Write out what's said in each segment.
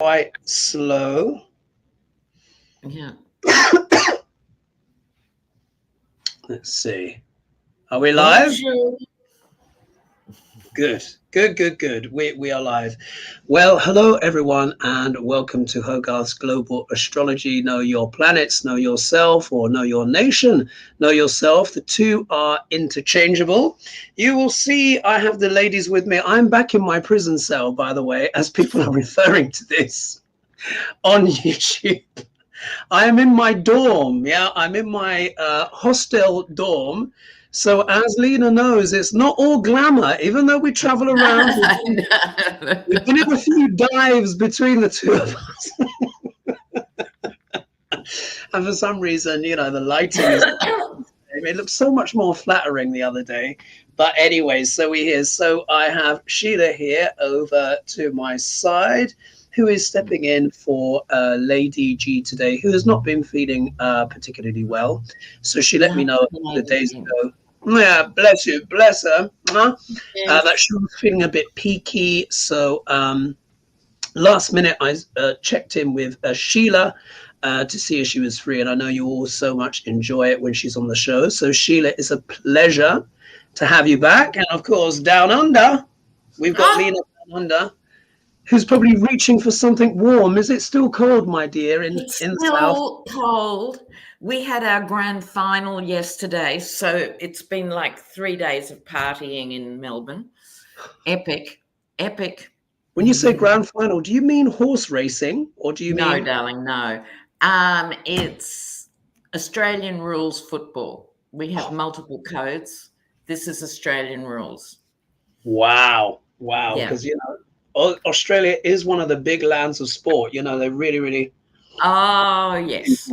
quite slow. Yeah. Let's see. Are we live? Bonjour. Good. We are live. Well, hello everyone, and welcome to HoGaLe's Global Astrology. Know your planets, know yourself, or know your nation, know yourself. The two are interchangeable. You will see I have the ladies with me. I'm back in my prison cell, by the way, as people are referring to this on YouTube. I am in my dorm. Yeah, I'm in my hostel dorm. So as Lena knows, it's not all glamour, even though we travel around. We've been in a few dives between the two of us. And for some reason, you know, the lighting is, it looks so much more flattering the other day. But anyway, so we're here. So I have Sheila here over to my side, who is stepping in for Lady G today, who has not been feeling particularly well. So she let me know a couple of days ago. Yeah, bless you, bless her. That she was feeling a bit peaky. So last minute, I checked in with Sheila to see if she was free. And I know you all so much enjoy it when she's on the show. So Sheila, it's a pleasure to have you back. And of course, down under, we've got Lena down under, who's probably reaching for something warm. Is it still cold, my dear, in the south? Still cold. We had our grand final yesterday, so it's been like 3 days of partying in Melbourne. Epic. When you say grand final, do you mean horse racing, or do you mean? No, darling, no. It's Australian rules football. We have multiple codes. This is Australian rules. Wow. Because, you know, Australia is one of the big lands of sport. You know, they're really. Oh, yes.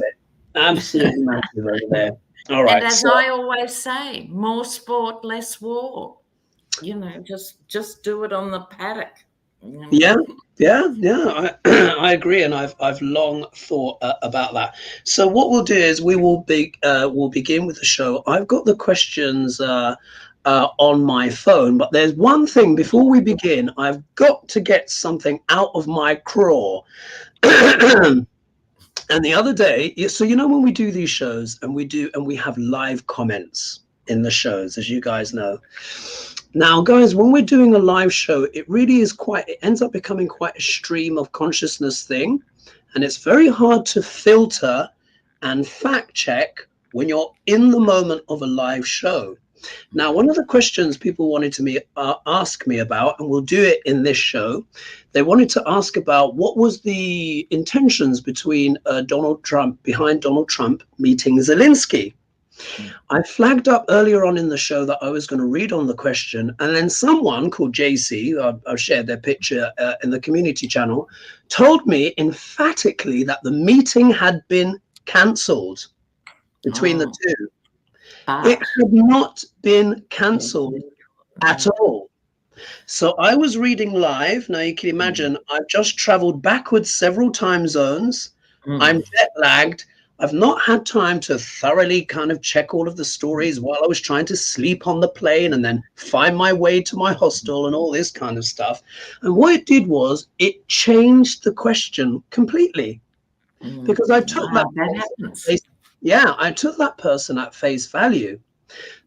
Absolutely massive over there. All right. And as I always say, more sport, less war. You know, just do it on the paddock. Yeah. I agree, and I've long thought about that. So what we'll do is we'll begin with the show. I've got the questions on my phone, but there's one thing before we begin. I've got to get something out of my craw. And the other day, so you know when we do these shows and we have live comments in the shows, as you guys know. Now, guys, when we're doing a live show, it really is it ends up becoming quite a stream of consciousness thing. And it's very hard to filter and fact check when you're in the moment of a live show. Now, one of the questions people wanted to ask me about, and we'll do it in this show, they wanted to ask about what was the intentions between Donald Trump meeting Zelensky. I flagged up earlier on in the show that I was going to read on the question, and then someone called JC, I've shared their picture in the community channel, told me emphatically that the meeting had been cancelled between the two. It had not been cancelled at all. So I was reading live. Now you can imagine I've just traveled backwards several time zones. I'm jet lagged. I've not had time to thoroughly kind of check all of the stories while I was trying to sleep on the plane and then find my way to my hostel and all this kind of stuff. And what it did was it changed the question completely, because I took I took that person at face value.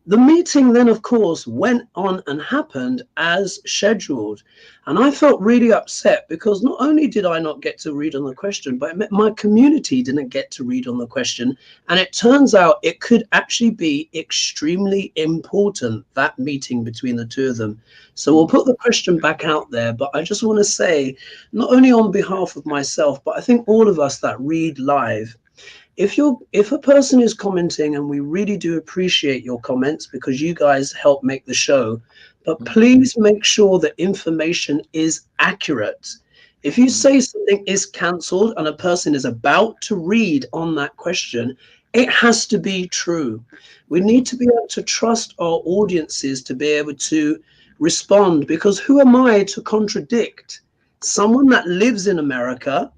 The meeting then, of course, went on and happened as scheduled. And I felt really upset because not only did I not get to read on the question, but my community didn't get to read on the question. And it turns out it could actually be extremely important, that meeting between the two of them. So we'll put the question back out there. But I just want to say, not only on behalf of myself, but I think all of us that read live, if a person is commenting, and we really do appreciate your comments because you guys help make the show, but please make sure that information is accurate. If you say something is cancelled and a person is about to read on that question, it has to be true. We need to be able to trust our audiences to be able to respond, because who am I to contradict someone that lives in America?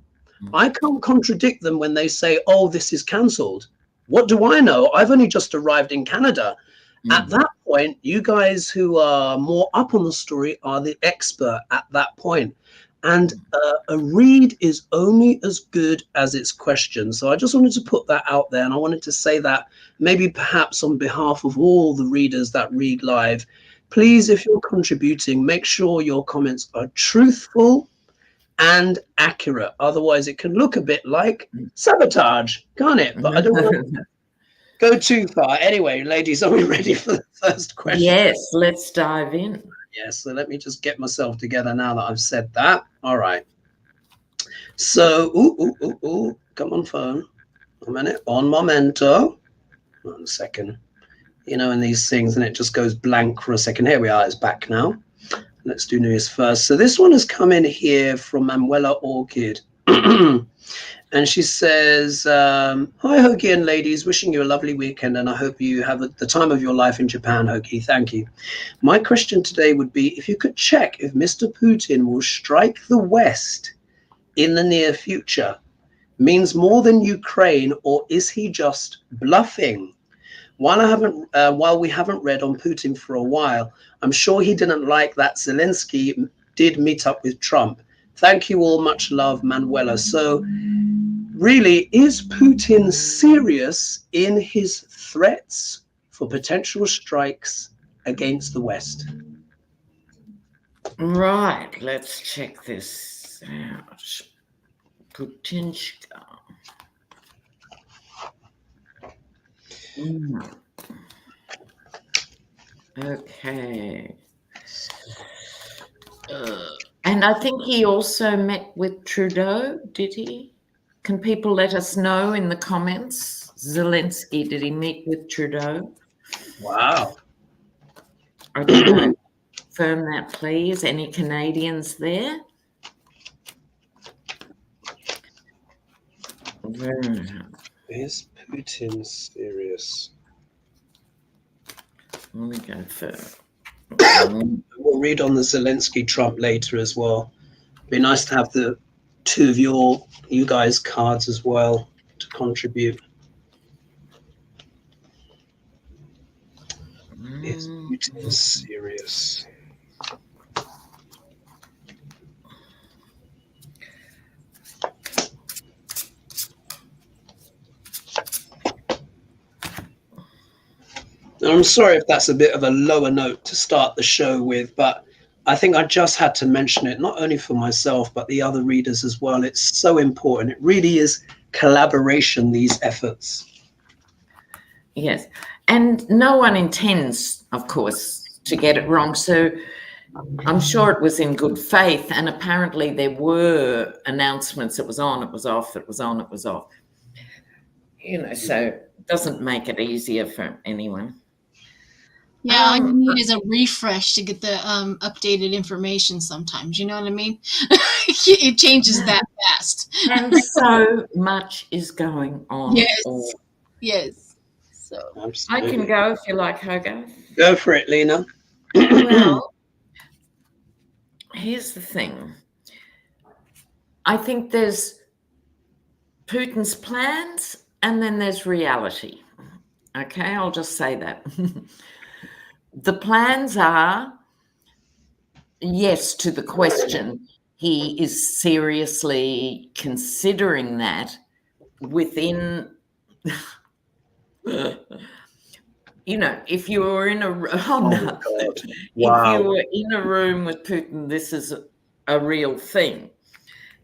I can't contradict them when they say, oh, this is cancelled. What do I know? I've only just arrived in Canada. At that point, you guys who are more up on the story are the expert at that point. And a read is only as good as its question. So I just wanted to put that out there. And I wanted to say that maybe perhaps on behalf of all the readers that read live, please, if you're contributing, make sure your comments are truthful and accurate. Otherwise, it can look a bit like sabotage, can't it? But I don't want to go too far. Anyway, ladies, are we ready for the first question? Yes, let's dive in. Yes, so let me just get myself together now that I've said that. All right. So, come on, phone. A minute. On momento. 1 second. You know, in these things, and it just goes blank for a second. Here we are. It's back now. Let's do news first. So this one has come in here from Manuela Orchid. And she says, hi, Hoagie and ladies, wishing you a lovely weekend, and I hope you have the time of your life in Japan, Hoagie. Thank you. My question today would be, if you could check if Mr. Putin will strike the West in the near future, means more than Ukraine, or is he just bluffing? While we haven't read on Putin for a while, I'm sure he didn't like that Zelensky did meet up with Trump. Thank you all. Much love, Manuela. So really, is Putin serious in his threats for potential strikes against the West? Right, let's check this out. Putinchka. Okay. And I think he also met with Trudeau, did he? Can people let us know in the comments? Zelensky, did he meet with Trudeau? Wow. I don't know. Confirm that, please. Any Canadians there? Is Putin serious? Let me go first. We'll read on the Zelensky Trump later as well. Be nice to have the two of you guys cards as well to contribute. Is Putin serious? I'm sorry if that's a bit of a lower note to start the show with, but I think I just had to mention it, not only for myself, but the other readers as well. It's so important. It really is collaboration, these efforts. Yes. And no one intends, of course, to get it wrong. So I'm sure it was in good faith. And apparently there were announcements. It was on, it was off, it was on, it was off. You know, so it doesn't make it easier for anyone. Yeah, all you need is a refresh to get the updated information sometimes. You know what I mean? It changes that fast. And so much is going on. Yes. Yes. So absolutely. I can go if you like, Hogarth. Go for it, Lena. Well, here's the thing. I think there's Putin's plans and then there's reality. Okay, I'll just say that. The plans are, yes, to the question, he is seriously considering that within, you know, if you were in if you were in a room with Putin, this is a real thing.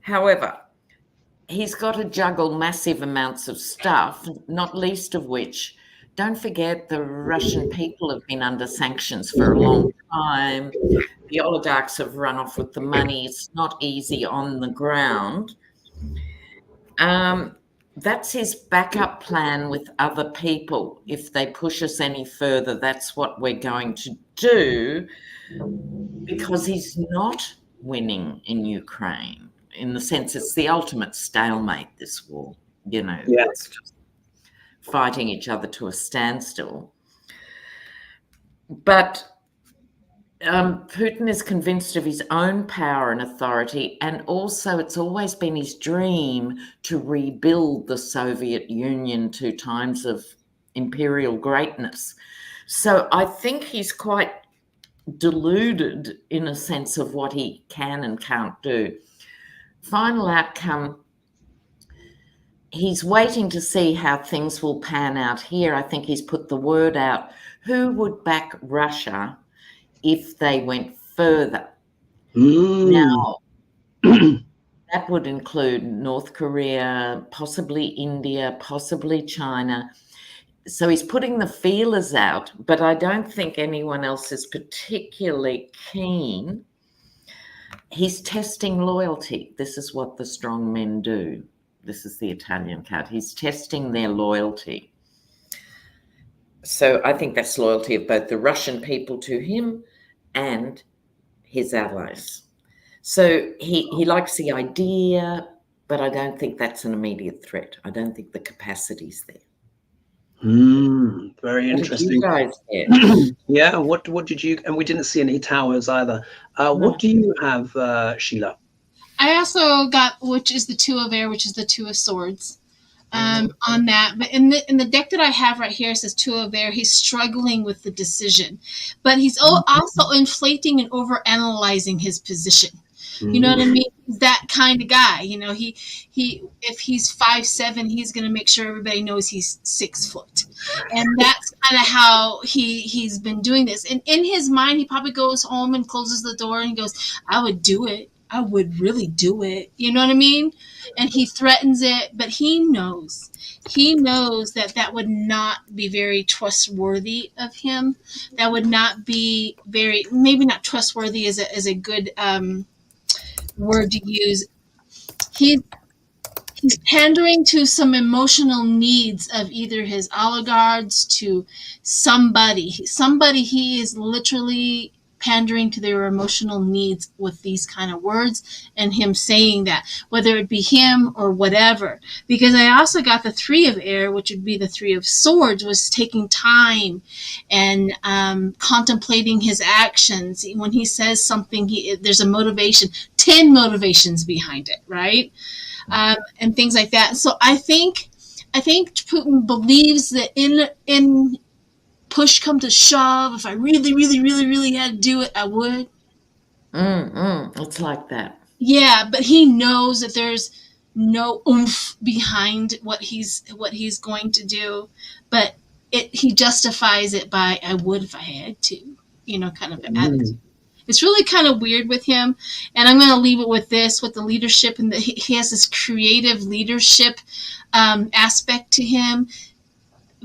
However, he's got to juggle massive amounts of stuff, not least of which, don't forget, the Russian people have been under sanctions for a long time. The oligarchs have run off with the money. It's not easy on the ground. That's his backup plan with other people. If they push us any further, that's what we're going to do, because he's not winning in Ukraine. In the sense, it's the ultimate stalemate, this war. You know, it's just fighting each other to a standstill. But Putin is convinced of his own power and authority, and also it's always been his dream to rebuild the Soviet Union to times of imperial greatness. So I think he's quite deluded in a sense of what he can and can't do. final outcome, he's waiting to see how things will pan out here. I think he's put the word out. Who would back Russia if they went further? Now, that would include North Korea, possibly India, possibly China. So he's putting the feelers out, but I don't think anyone else is particularly keen. He's testing loyalty. This is what the strong men do. This is the Italian card. He's testing their loyalty. So I think that's loyalty of both the Russian people to him and his allies. So he likes the idea, but I don't think that's an immediate threat. I don't think the capacity's there. Very interesting. What did you guys get? Yeah, what did you, and we didn't see any towers either. What do you have, Sheila? I also got, which is the Two of Air, which is the Two of Swords, on that. But in the deck that I have right here, it says Two of Air. He's struggling with the decision, but he's also inflating and overanalyzing his position. You know what I mean? He's that kind of guy. You know, he if he's 5'7", he's gonna make sure everybody knows he's 6 foot, and that's kind of how he's been doing this. And in his mind, he probably goes home and closes the door and goes, "I would do it. I would really do it." You know what I mean? And he threatens it, but he knows that would not be very trustworthy of him. That would not be very, maybe not trustworthy is a good word to use. He's pandering to some emotional needs of either his oligarchs, to somebody he is literally pandering to their emotional needs with these kind of words, and him saying that, whether it be him or whatever. Because I also got the Three of Air, which would be the Three of Swords, was taking time and contemplating his actions. When he says something, there's a motivation, 10 motivations behind it, right? And things like that. So I think Putin believes that in push come to shove, if I really, really, really, really had to do it, I would. It's like that. Yeah, but he knows that there's no oomph behind what he's going to do, but he justifies it by, I would if I had to, you know, kind of attitude. It's really kind of weird with him, and I'm going to leave it with this, with the leadership, and he has this creative leadership aspect to him.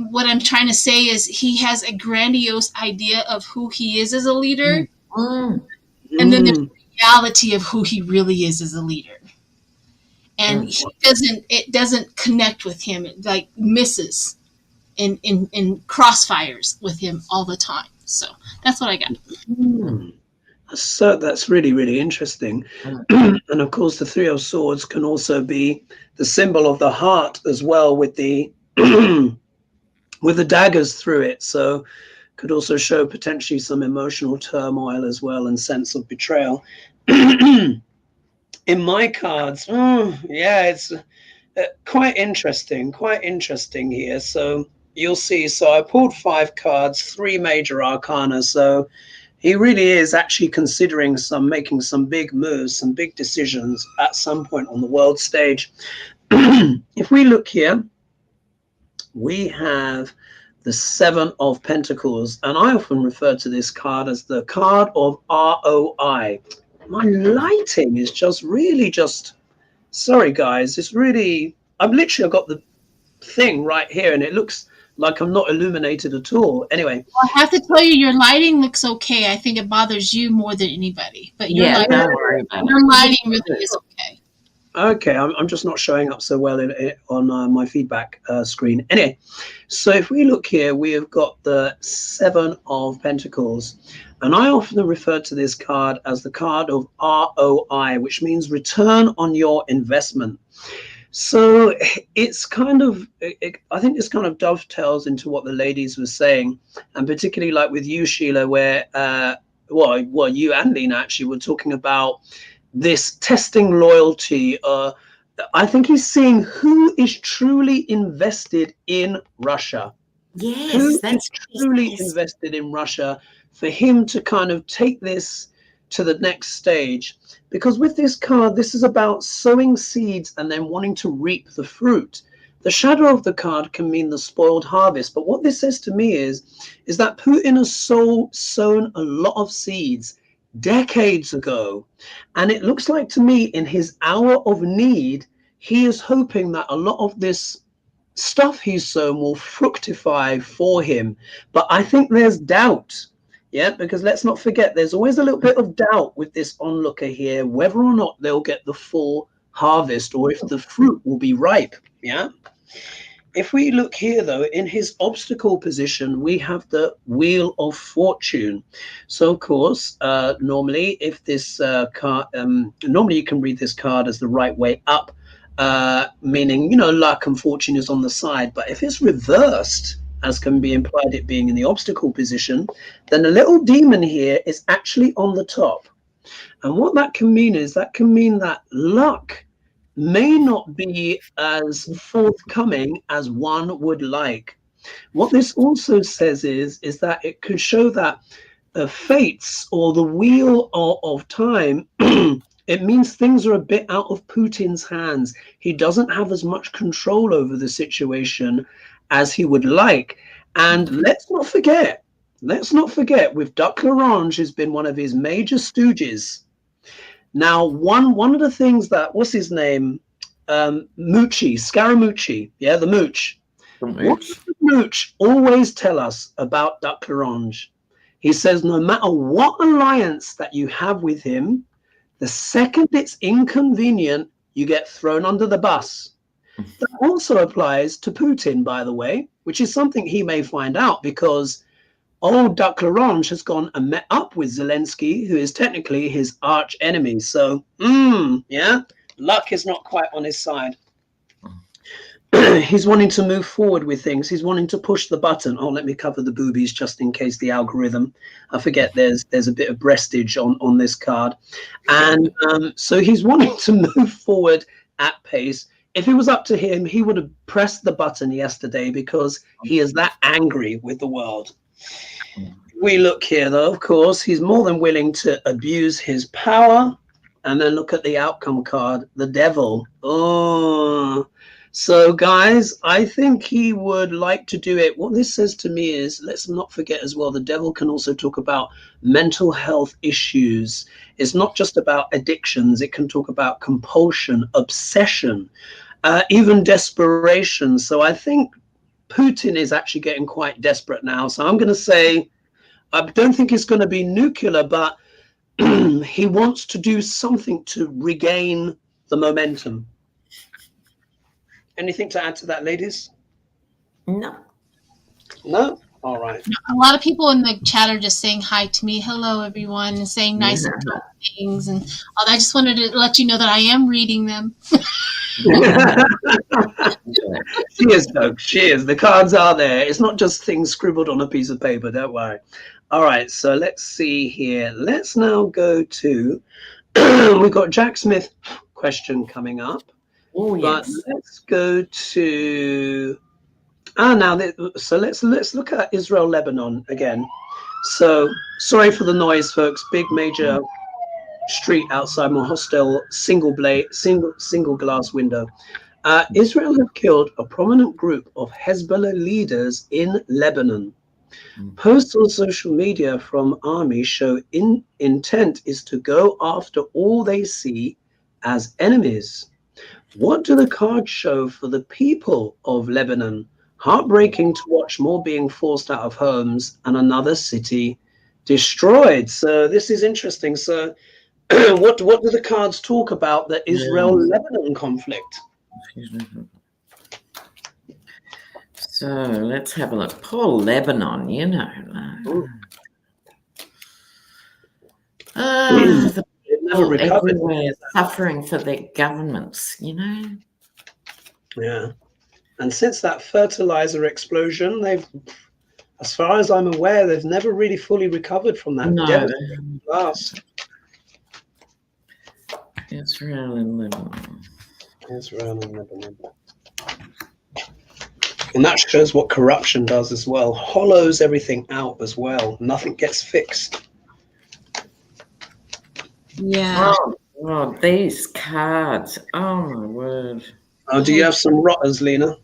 What I'm trying to say is he has a grandiose idea of who he is as a leader, and then there's the reality of who he really is as a leader. And it doesn't connect with him. It like misses in crossfires with him all the time. So that's what I got. So that's really, really interesting. And of course, the Three of Swords can also be the symbol of the heart as well, with the with the daggers through it. So could also show potentially some emotional turmoil as well, and sense of betrayal. In my cards, yeah, it's quite interesting here. So you'll see. So I pulled 5 cards, 3 major arcana. So he really is actually considering making some big moves, some big decisions at some point on the world stage. If we look here, we have the 7 of Pentacles, and I often refer to this card as the card of ROI. My lighting is sorry guys, it's really, I've got the thing right here and it looks like I'm not illuminated at all. Anyway, well, I have to tell you, your lighting looks okay. I think it bothers you more than anybody, but your lighting really is okay. Okay, I'm just not showing up so well on my feedback screen. Anyway, so if we look here, we have got the 7 of Pentacles, and I often refer to this card as the card of ROI, which means return on your investment. So it's kind of, I think this kind of dovetails into what the ladies were saying, and particularly like with you, Sheila, where, well, you and Lena actually were talking about this testing loyalty. I think he's seeing who is truly invested in Russia. Yes, who is truly invested in Russia, for him to kind of take this to the next stage, because with this card, this is about sowing seeds and then wanting to reap the fruit. The shadow of the card can mean the spoiled harvest, but what this says to me is that Putin has sown a lot of seeds decades ago, and it looks like to me in his hour of need, he is hoping that a lot of this stuff he's sown will fructify for him. But I think there's doubt, yeah, because let's not forget, there's always a little bit of doubt with this onlooker here, whether or not they'll get the full harvest or if the fruit will be ripe, yeah. If we look here, though, in his obstacle position, we have the Wheel of Fortune. So, of course, normally, if this card, normally you can read this card as the right way up, meaning, you know, luck and fortune is on the side. But if it's reversed, as can be implied it being in the obstacle position, then the little demon here is actually on the top. And what that can mean is that can mean that luck may not be as forthcoming as one would like. What this also says is that it could show that the fates or the wheel of time, it means things are a bit out of Putin's hands. He doesn't have as much control over the situation as he would like. And let's not forget, with Duck L'Orange has been one of his major stooges. Now, one of the things that, what's his name? Scaramucci, yeah, the Mooch. What does the Mooch always tell us about Duck L'Orange? He says no matter what alliance that you have with him, the second it's inconvenient, you get thrown under the bus. That also applies to Putin, by the way, which is something he may find out because old Duck L'Orange has gone and met up with Zelensky, who is technically his arch enemy. So, yeah, luck is not quite on his side. He's wanting to move forward with things. He's wanting to push the button. Oh, let me cover the boobies just in case the algorithm. I forget there's a bit of breastage on this card. And so he's wanting to move forward at pace. If it was up to him, he would have pressed the button yesterday because he is that angry with the world. We look here, though, of course, he's more than willing to abuse his power. And then look at the outcome card, the devil. Oh, so guys, I think he would like to do it. What this says to me is, let's not forget as well, the devil can also talk about mental health issues. It's not just about addictions. It can talk about compulsion, obsession, even desperation. So I think Putin is actually getting quite desperate now. So I'm going to say, I don't think it's going to be nuclear, but he wants to do something to regain the momentum. Anything to add to that, ladies? No. No? All right. A lot of people in the chat are just saying hi to me. Hello, everyone, and saying nice things. And I just wanted to let you know that I am reading them. She is, folks. She is. The cards are there. It's not just things scribbled on a piece of paper. Don't worry. All right. So let's see here. Let's now go to, we've got Jack Smith question coming up. Oh, yes. But let's go to so let's look at Israel Lebanon again. So sorry for the noise, folks. Big major street outside my hostel, single glass window. Israel have killed a prominent group of Hezbollah leaders in Lebanon. Posts on social media from army show intent is to go after all they see as enemies. What do the cards show for the people of Lebanon? Heartbreaking to watch more being forced out of homes and another city destroyed. So this is interesting. So what do the cards talk about the Israel-Lebanon conflict? So let's have a look. Poor Lebanon, you know. The people everywhere suffering for their governments, you know. Yeah. And since that fertilizer explosion, they've, as far as I'm aware, they've never really fully recovered from that. No. Last. Israel and Lebanon. Israel and Lebanon. And that shows what corruption does as well. Hollows everything out as well. Nothing gets fixed. Yeah. Oh, these cards. Oh, my word. Oh, do you have some rotters, Lena?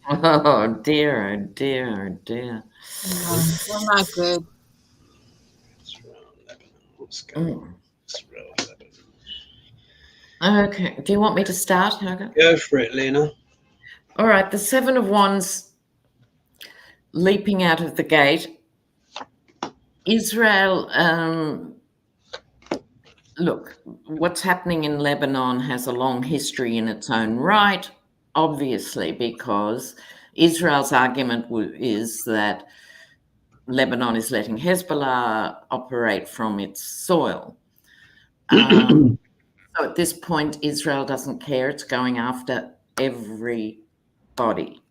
Oh, dear, oh, dear, oh, dear. Yeah, they're not good. Let's go. Okay. Do you want me to start, Hogarth? Go for it, Lena. All right. The Seven of Wands leaping out of the gate. Israel, look, what's happening in Lebanon has a long history in its own right, obviously, because Israel's argument is that Lebanon is letting Hezbollah operate from its soil. So at this point, Israel doesn't care. It's going after everybody.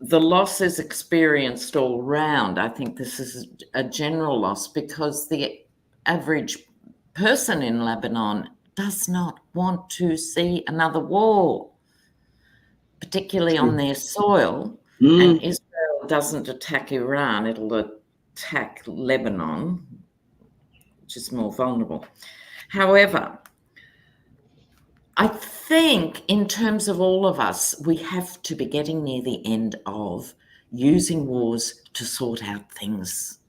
The losses experienced all round, I think this is a general loss because the average person in Lebanon does not want to see another war, particularly on their soil. And Israel doesn't attack Iran, it'll attack Lebanon, which is more vulnerable. However, I think in terms of all of us, we have to be getting near the end of using wars to sort out things.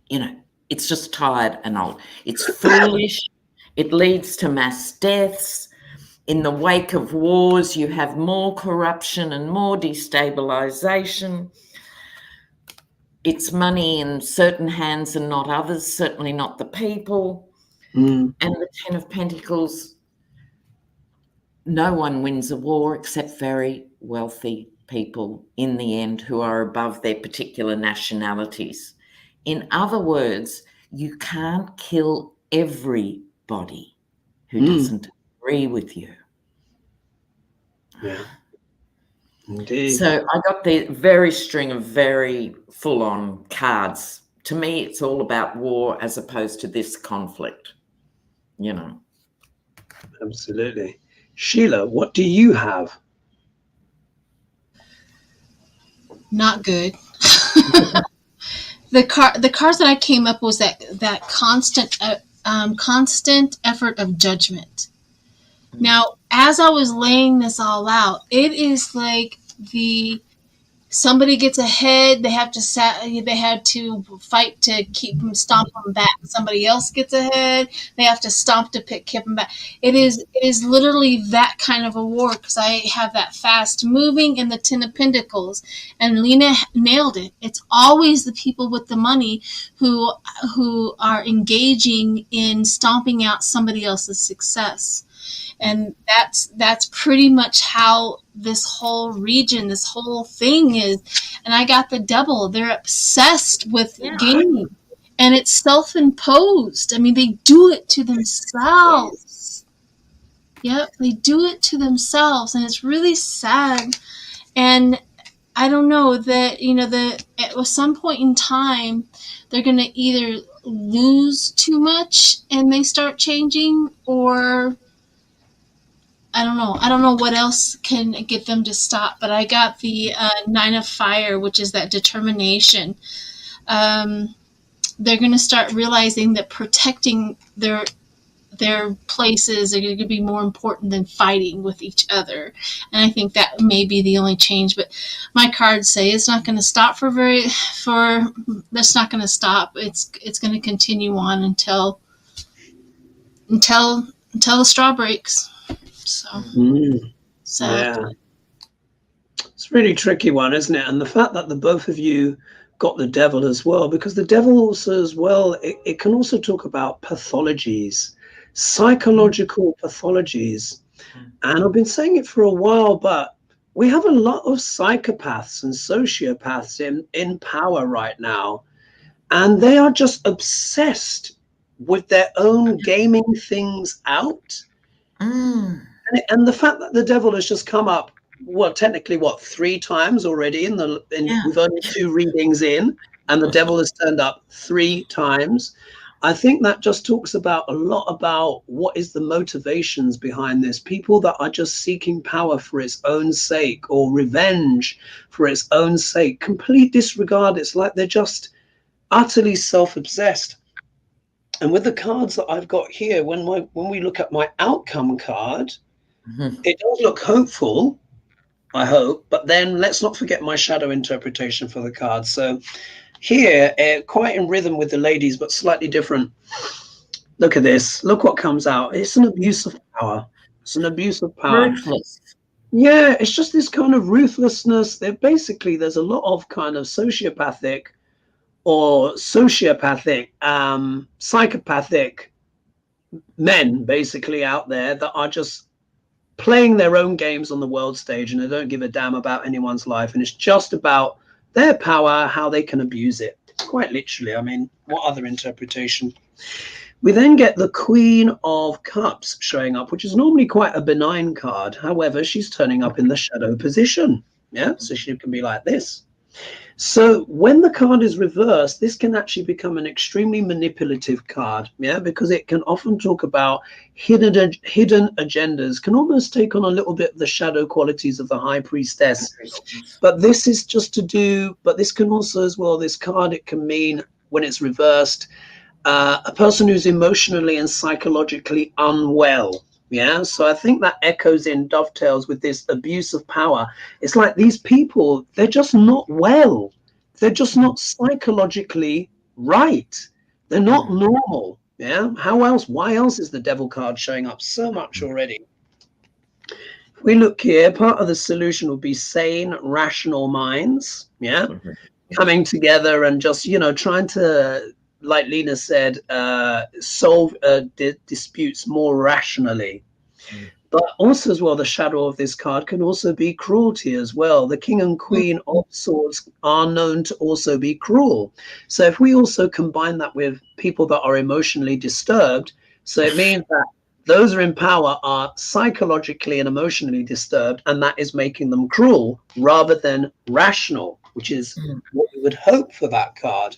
You know, it's just tired and old. It's foolish. It leads to mass deaths. In the wake of wars, you have more corruption and more destabilization. It's money in certain hands and not others, certainly not the people. And the Ten of Pentacles, no one wins a war except very wealthy people in the end who are above their particular nationalities. In other words, you can't kill everybody who doesn't agree with you. Yeah. Indeed. So I got the very string of very full-on cards. To me, it's all about war as opposed to this conflict, you know. Absolutely. Sheila, what do you have? Not good. The cards that I came up was that constant effort of judgment. Now, as I was laying this all out, it is like somebody gets ahead, they have to fight to stomp them back. Somebody else gets ahead, they have to stomp to keep them back. It is literally that kind of a war because I have that fast moving and the Ten of Pentacles, and Lena nailed it. It's always the people with the money who are engaging in stomping out somebody else's success. And that's pretty much how this whole region, this whole thing is. And I got the Devil. They're obsessed with gaining. And it's self-imposed. I mean, they do it to themselves. Yep, they do it to themselves. And it's really sad. And I don't know that, at some point in time, they're going to either lose too much and they start changing, or I don't know. I don't know what else can get them to stop, but I got the Nine of Fire, which is that determination. They're going to start realizing that protecting their places are going to be more important than fighting with each other. And I think that may be the only change. But my cards say it's not going to stop that's not going to stop. It's going to continue on until the straw breaks. So yeah, it's a really tricky one, isn't it? And the fact that the both of you got the Devil as well, because the Devil also as well, it can also talk about pathologies, psychological pathologies. And I've been saying it for a while, but we have a lot of psychopaths and sociopaths in power right now, and they are just obsessed with their own gaming things out. And the fact that the Devil has just come up, technically 3 times already with only 2 readings in, and the Devil has turned up 3 times. I think that just talks about a lot about what is the motivations behind this. People that are just seeking power for its own sake, or revenge for its own sake, complete disregard. It's like they're just utterly self-obsessed. And with the cards that I've got here, when we look at my outcome card, it does look hopeful, I hope, but then let's not forget my shadow interpretation for the card. So here, quite in rhythm with the ladies, but slightly different. Look at this. Look what comes out. It's an abuse of power. It's an abuse of power. Ruthless. Yeah, it's just this kind of ruthlessness. There's a lot of kind of sociopathic or psychopathic men basically out there that are just playing their own games on the world stage, and they don't give a damn about anyone's life. And it's just about their power, how they can abuse it. Quite literally. I mean, what other interpretation? We then get the Queen of Cups showing up, which is normally quite a benign card. However, she's turning up in the shadow position. Yeah, so she can be like this. So when the card is reversed, this can actually become an extremely manipulative card, yeah, because it can often talk about hidden agendas, can almost take on a little bit of the shadow qualities of the High Priestess. But this is just to do, but this can also as well, this card, it can mean when it's reversed, a person who's emotionally and psychologically unwell. Yeah, so I think that echoes in, dovetails with this abuse of power. It's like these people, they're just not well. They're just not psychologically right. They're not normal. Yeah, how else? Why else is the devil card showing up so much already? If we look here, part of the solution would be sane, rational minds. Yeah, coming together and just, you know, trying to, like Lena said, solve disputes more rationally. But also as well, the shadow of this card can also be cruelty as well. The King and Queen of Swords are known to also be cruel. So if we also combine that with people that are emotionally disturbed, so it means that those are in power are psychologically and emotionally disturbed, and that is making them cruel rather than rational, which is what we would hope for that card.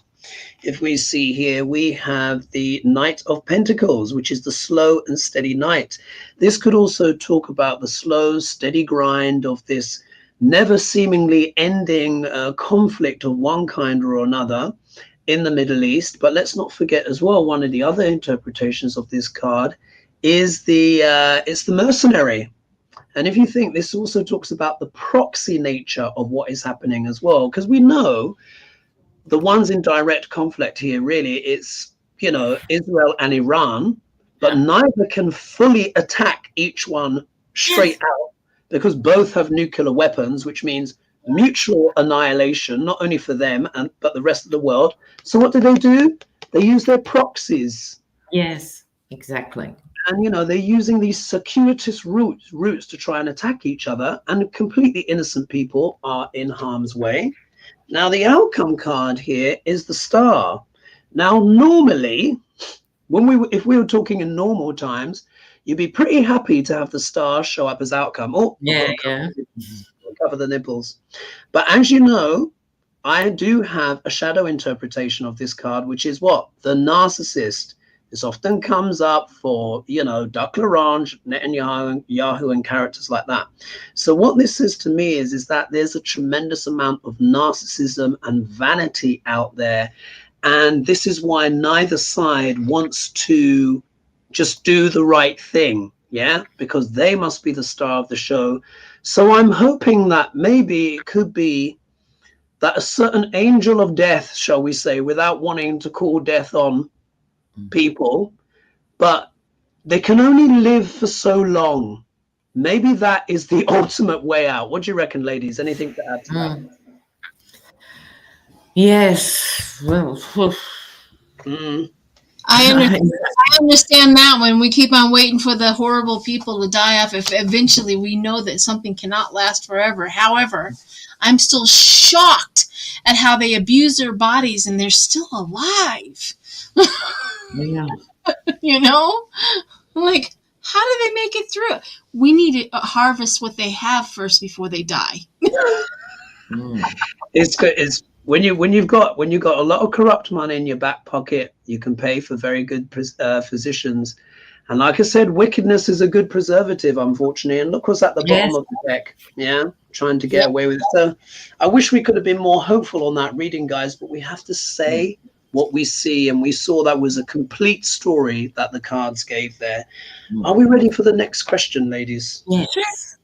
If we see here, we have the Knight of Pentacles, which is the slow and steady knight. This could also talk about the slow, steady grind of this never seemingly ending conflict of one kind or another in the Middle East. But let's not forget as well, one of the other interpretations of this card is it's the mercenary. And if you think, this also talks about the proxy nature of what is happening as well, because we know the ones in direct conflict here, really, it's, you know, Israel and Iran, but neither can fully attack each one straight out because both have nuclear weapons, which means mutual annihilation, not only for them, but the rest of the world. So what do? They use their proxies. Yes, exactly. And, you know, they're using these circuitous routes to try and attack each other, and completely innocent people are in harm's way. Now, the outcome card here is the Star. Now, normally, if we were talking in normal times, you'd be pretty happy to have the Star show up as outcome. Oh, yeah. Cover the nipples. But as you know, I do have a shadow interpretation of this card, which is what? The narcissist. This often comes up for, you know, Duck Larange, Netanyahu, and characters like that. So what this says to me is that there's a tremendous amount of narcissism and vanity out there. And this is why neither side wants to just do the right thing. Yeah, because they must be the star of the show. So I'm hoping that maybe it could be that a certain angel of death, shall we say, without wanting to call death on people, but they can only live for so long. Maybe that is the ultimate way out. What do you reckon, ladies? Anything to add to that? Yes. Well, I understand that when we keep on waiting for the horrible people to die off, if eventually we know that something cannot last forever. However, I'm still shocked at how they abuse their bodies and they're still alive. Yeah. You know, like, how do they make it through? We need to harvest what they have first before they die. It's good. It's when you've got a lot of corrupt money in your back pocket, you can pay for very good physicians. And like I said, wickedness is a good preservative, unfortunately. And look what's at the bottom of the deck. Yeah, trying to get away with it. So I wish we could have been more hopeful on that reading, guys. But we have to say what we see, and we saw that was a complete story that the cards gave there. Are we ready for the next question, ladies? Yes.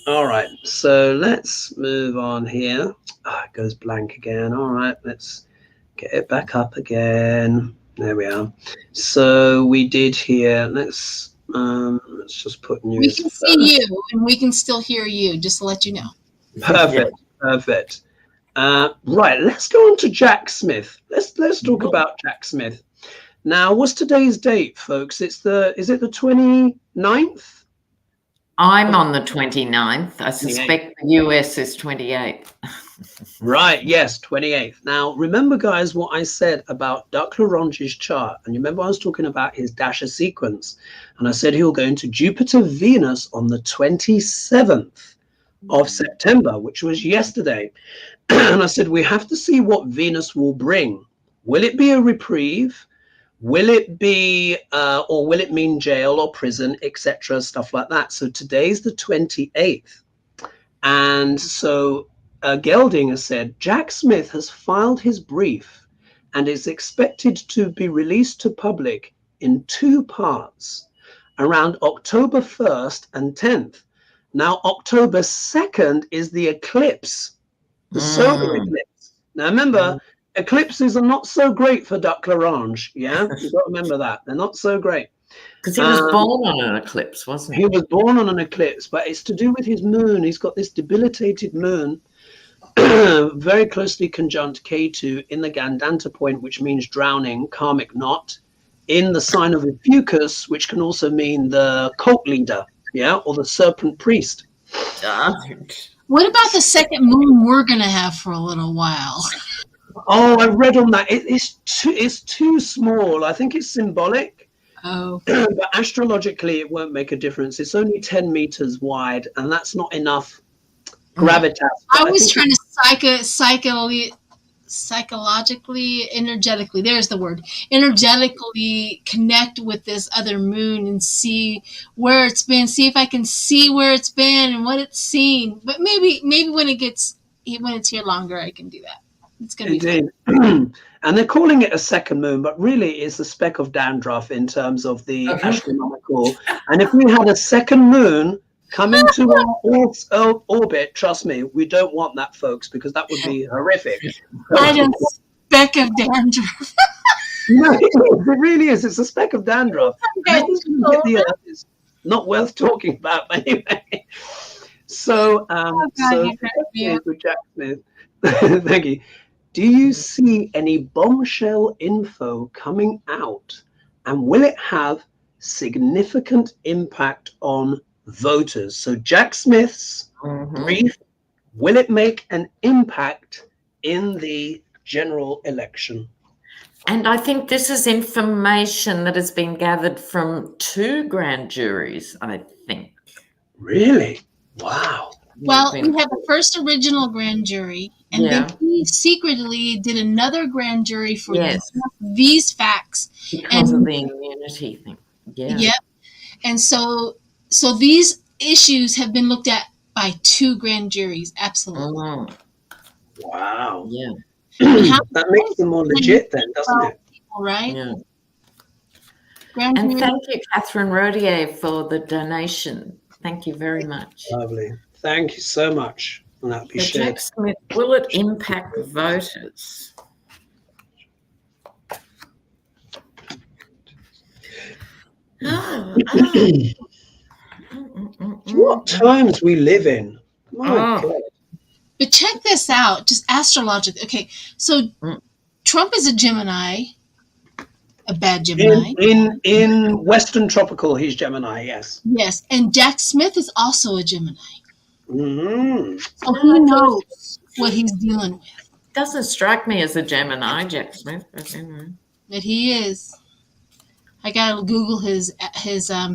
All right, so let's move on here. It goes blank again. All right, let's get it back up again. There we are. So we did here. Let's just put news. We can see you, and we can still hear you. Just to let you know. Perfect. Perfect. Right, let's go on to Jack Smith. Let's talk about Jack Smith. Now, what's today's date, folks? Is it the 29th? I'm on the 29th. I suspect the US is 28th. Right, yes, 28th. Now, remember, guys, what I said about Duck Larange's chart. And you remember I was talking about his Dasha sequence. And I said he'll go into Jupiter-Venus on the 27th of September, which was yesterday. And I said, we have to see what Venus will bring. Will it be a reprieve? Will it be, or will it mean jail or prison, etc., stuff like that? So today's the 28th. And so Geldinger said, Jack Smith has filed his brief and is expected to be released to public in 2 parts around October 1st and 10th. Now, October 2nd is the eclipse, the solar eclipse. Now, remember, eclipses are not so great for Duck Larange. Yeah, you've got to remember that. They're not so great. Because he was born on an eclipse, wasn't he? He was born on an eclipse, but it's to do with his moon. He's got this debilitated moon, very closely conjunct Ketu in the Gandanta point, which means drowning, karmic knot, in the sign of Equinoxes, which can also mean the cult leader, yeah, or the serpent priest. What about the second moon we're going to have for a little while? Oh, I read on that. It's too small. I think it's symbolic. Oh. But astrologically, it won't make a difference. It's only 10 meters wide, and that's not enough gravitas. I was trying to psychologically, energetically, there's the word, energetically connect with this other moon and see where it's been, see if I can see where it's been and what it's seen. But maybe when it's here longer, I can do that. It's going to be fun. And they're calling it a second moon, but really it's a speck of dandruff in terms of the astronomical. And if we had a second moon come into our orbit, trust me, we don't want that, folks, because that would be horrific. I a speck of dandruff. No, it really is. It's a speck of dandruff. The Earth is not worth talking about, but anyway. So, Jack Smith. Thank you. Do you see any bombshell info coming out, and will it have significant impact on voters? So Jack Smith's brief, will it make an impact in the general election? And I think this is information that has been gathered from 2 grand juries, I think. Really? Wow. Well, we have the first original grand jury, and then he secretly did another grand jury for these facts. Because of the immunity thing. Yeah. Yep. And so these issues have been looked at by 2 grand juries. Absolutely. Wow. Yeah. That makes them more legit then, doesn't it? People, right? Yeah. And thank you, Catherine Rodier, for the donation. Thank you very much. Lovely. Thank you so much. And that'll be shared. Jack Smith, will it impact voters? What times we live in. My God. But check this out, just astrologically. Okay, so Trump is a Gemini, a bad Gemini. In Western Tropical, he's Gemini, yes. Yes, and Jack Smith is also a Gemini. Mm-hmm. So he knows what he's dealing with. Doesn't strike me as a Gemini, Jack Smith. But he is. I gotta Google his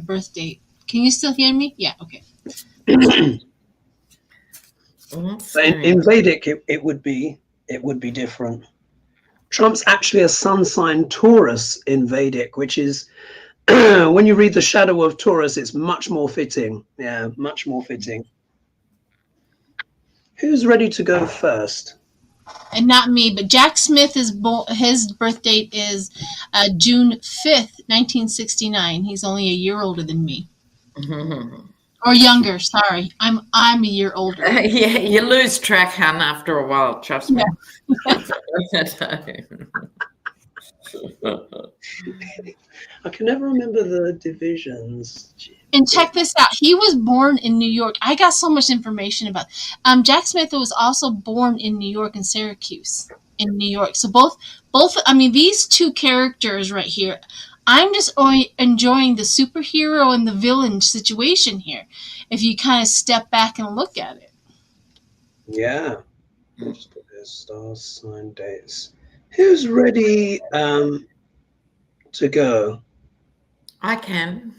birth date. Can you still hear me? Yeah, okay. In Vedic, it would be different. Trump's actually a sun sign Taurus in Vedic, which is when you read the shadow of Taurus, it's much more fitting. Yeah, much more fitting. Who's ready to go first? And not me, but Jack Smith is his birth date is June 5th, 1969. He's only a year older than me. Or younger, sorry. I'm a year older. Yeah, you lose track, hun, after a while, trust me. I can never remember the divisions. And check this out. He was born in New York. I got so much information about Jack Smith was also born in New York, in Syracuse, in New York. So both, I mean, these two characters right here, I'm just enjoying the superhero and the villain situation here, if you kind of step back and look at it. Yeah. Let's put their star sign dates. Who's ready to go? I can.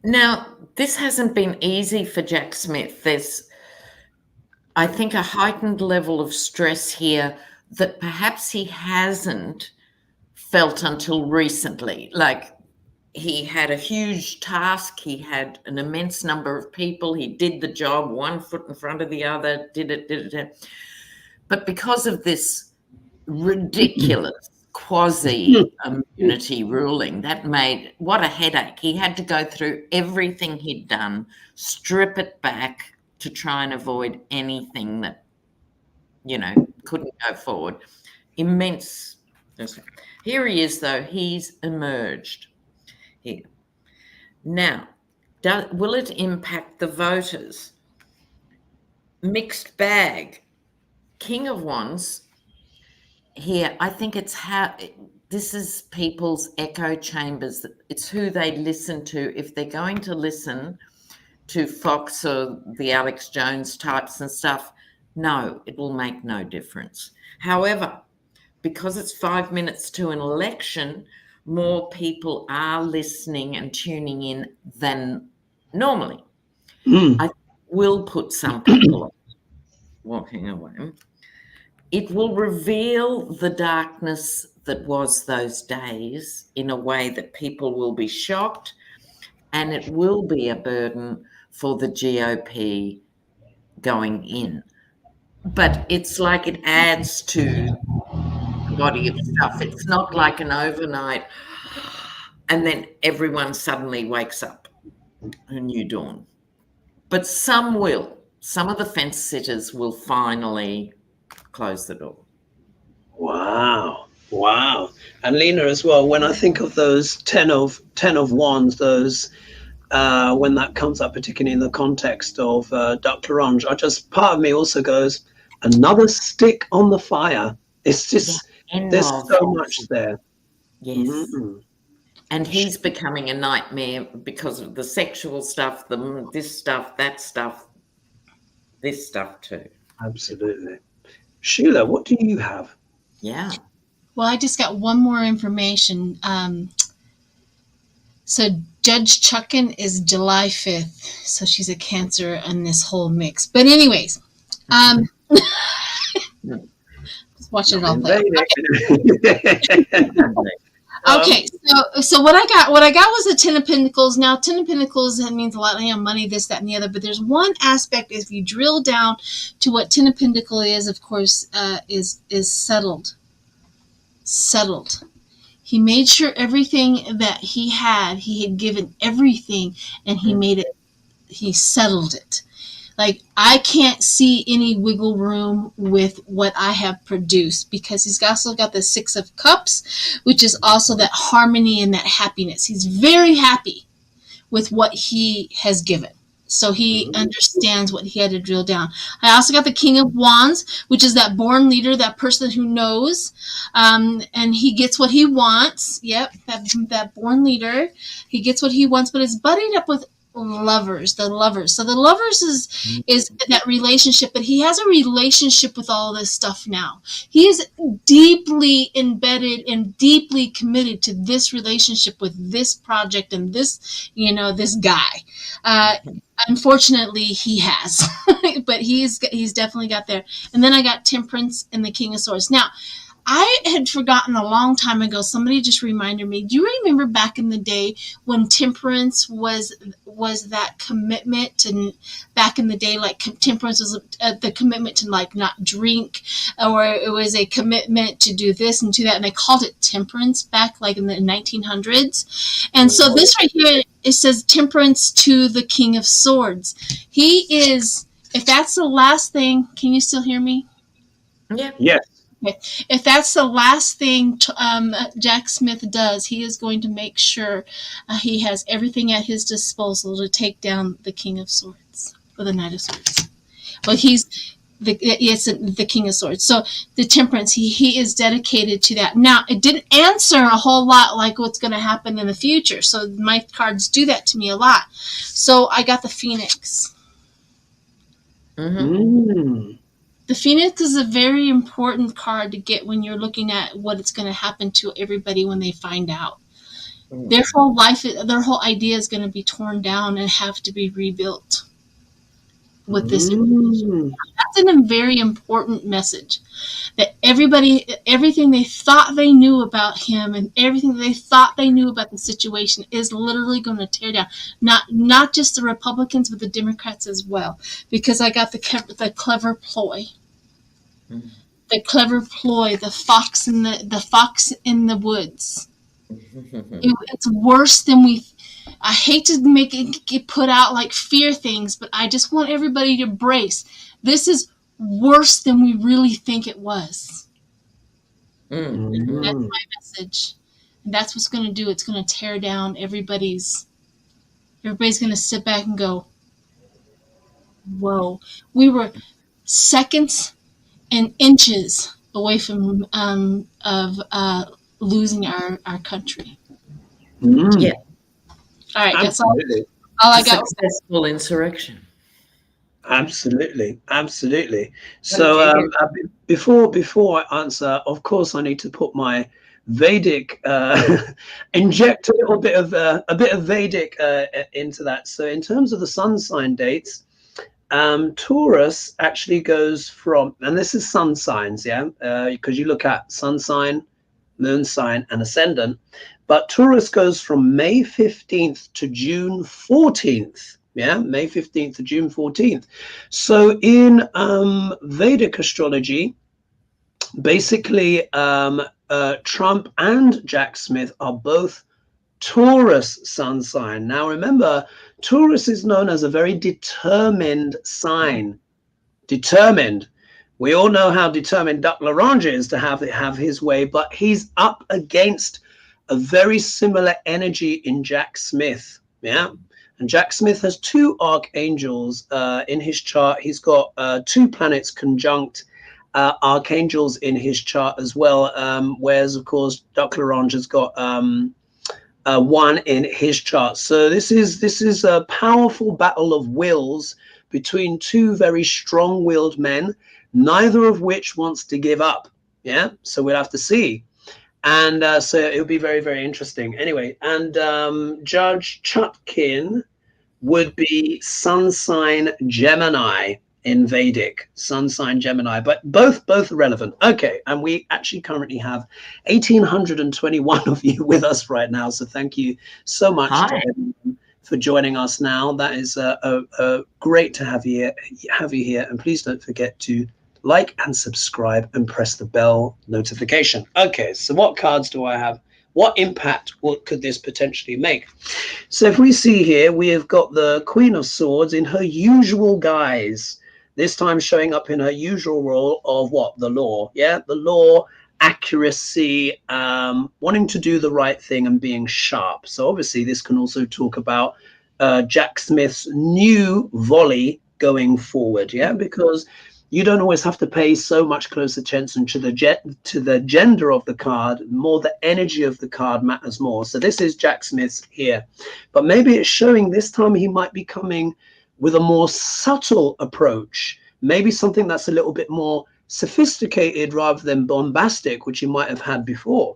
Now, this hasn't been easy for Jack Smith. There's, I think, a heightened level of stress here that perhaps he hasn't felt until recently. Like, he had a huge task. He had an immense number of people. He did the job, one foot in front of the other, did it. But because of this ridiculous quasi-immunity ruling, that made, what a headache. He had to go through everything he'd done, strip it back to try and avoid anything that, you know, couldn't go forward. Immense. Here he is, though. He's emerged here. Now, will it impact the voters? Mixed bag. King of Wands here, I think it's how this is people's echo chambers. It's who they listen to. If they're going to listen to Fox or the Alex Jones types and stuff, no, it will make no difference. However, because it's 5 minutes to an election, more people are listening and tuning in than normally. I will put some people walking away. It will reveal the darkness that was those days in a way that people will be shocked, and it will be a burden for the GOP going in. But it's like it adds to the body of stuff. It's not like an overnight and then everyone suddenly wakes up, a new dawn. But some will. Some of the fence sitters will finally close the door. Wow. And Lena as well, when I think of those 10 of wands, those when that comes up, particularly in the context of Dr. Orange, part of me also goes, another stick on the fire. It's just, there's so much there. Yes. And he's becoming a nightmare because of the sexual stuff, this stuff, that stuff, this stuff too. Absolutely. Sheila, what do you have? Yeah. Well, I just got one more information. So Judge Chuckin is July 5th. So she's a Cancer in this whole mix. But anyways, watch it all play. Okay, so what I got was the 10 of Pentacles. Now, 10 of Pentacles, that means a lot of money, this, that, and the other. But there's one aspect, if you drill down to what 10 of Pentacles is, of course, is settled. Settled. He made sure everything that he had given everything, and he settled it. Like, I can't see any wiggle room with what I have produced, because he's also got the 6 of Cups, which is also that harmony and that happiness. He's very happy with what he has given. So he understands what he had to drill down. I also got the King of Wands, which is that born leader, that person who knows, and he gets what he wants. Yep, that born leader. He gets what he wants, but it's buddied up with the lovers. So the lovers is that relationship, but he has a relationship with all this stuff now. He is deeply embedded and deeply committed to this relationship with this project and this, this guy. Unfortunately, he has, but he's definitely got there. And then I got Temperance and the King of Swords. Now, I had forgotten a long time ago. Somebody just reminded me. Do you remember back in the day when temperance was that commitment to, back in the day, like temperance was the commitment to like not drink, or it was a commitment to do this and do that, and they called it temperance back like in the 1900s. And so this right here, it says temperance to the King of Swords. He is, if that's the last thing, can you still hear me? Yeah. Yes. Okay. If that's the last thing Jack Smith does, he is going to make sure he has everything at his disposal to take down the King of Swords, or the Knight of Swords. But it's the King of Swords. So the temperance, he is dedicated to that. Now, it didn't answer a whole lot like what's going to happen in the future. So my cards do that to me a lot. So I got the Phoenix. Mm. The Phoenix is a very important card to get when you're looking at what it's going to happen to everybody when they find out. Their whole life, their whole idea is going to be torn down and have to be rebuilt with this information. That's a very important message. That everything they thought they knew about him and everything they thought they knew about the situation is literally going to tear down. Not just the Republicans, but the Democrats as well. Because I got the clever ploy. The clever ploy, the fox in the woods. It's worse than we. I hate to make it get put out like fear things, but I just want everybody to brace. This is worse than we really think it was. That's my message. And that's what's going to do. It's going to tear down everybody's going to sit back and go, whoa. We were seconds and inches away from losing our country. Yeah. All right, that's all I got. Successful insurrection. Absolutely. So before I answer, of course, I need to put my Vedic, inject a little bit of Vedic into that. So in terms of the sun sign dates, Taurus actually goes from, and this is sun signs, because you look at sun sign, moon sign, and ascendant, but Taurus goes from May 15th to June 14th. May 15th to June 14th. So in Vedic astrology, basically Trump and Jack Smith are both Taurus sun sign. Now remember, Taurus is known as a very determined sign. Determined. We all know how determined Duck Larange is to have his way, but he's up against a very similar energy in Jack Smith. And Jack Smith has two archangels in his chart. He's got two planets conjunct archangels in his chart as well, whereas of course Duck Larange has got one in his chart. So this is a powerful battle of wills between two very strong-willed men, neither of which wants to give up. So we'll have to see. And so it'll be very, very interesting. Anyway, and Judge Chutkin would be sun sign Gemini in Vedic, sun sign Gemini, but both relevant. Okay, and we actually currently have 1,821 of you with us right now, so thank you so much to everyone for joining us now. That is great to have you here, and please don't forget to like and subscribe and press the bell notification. Okay, so what cards do I have? What impact could this potentially make? So if we see here, we have got the Queen of Swords in her usual guise, this time showing up in her usual role of what? The law. The law, accuracy, wanting to do the right thing and being sharp. So obviously this can also talk about Jack Smith's new volley going forward, because you don't always have to pay so much close attention to the gender of the card. More the energy of the card matters more. So this is Jack Smith's here, but maybe it's showing this time he might be coming with a more subtle approach, maybe something that's a little bit more sophisticated rather than bombastic, which he might have had before.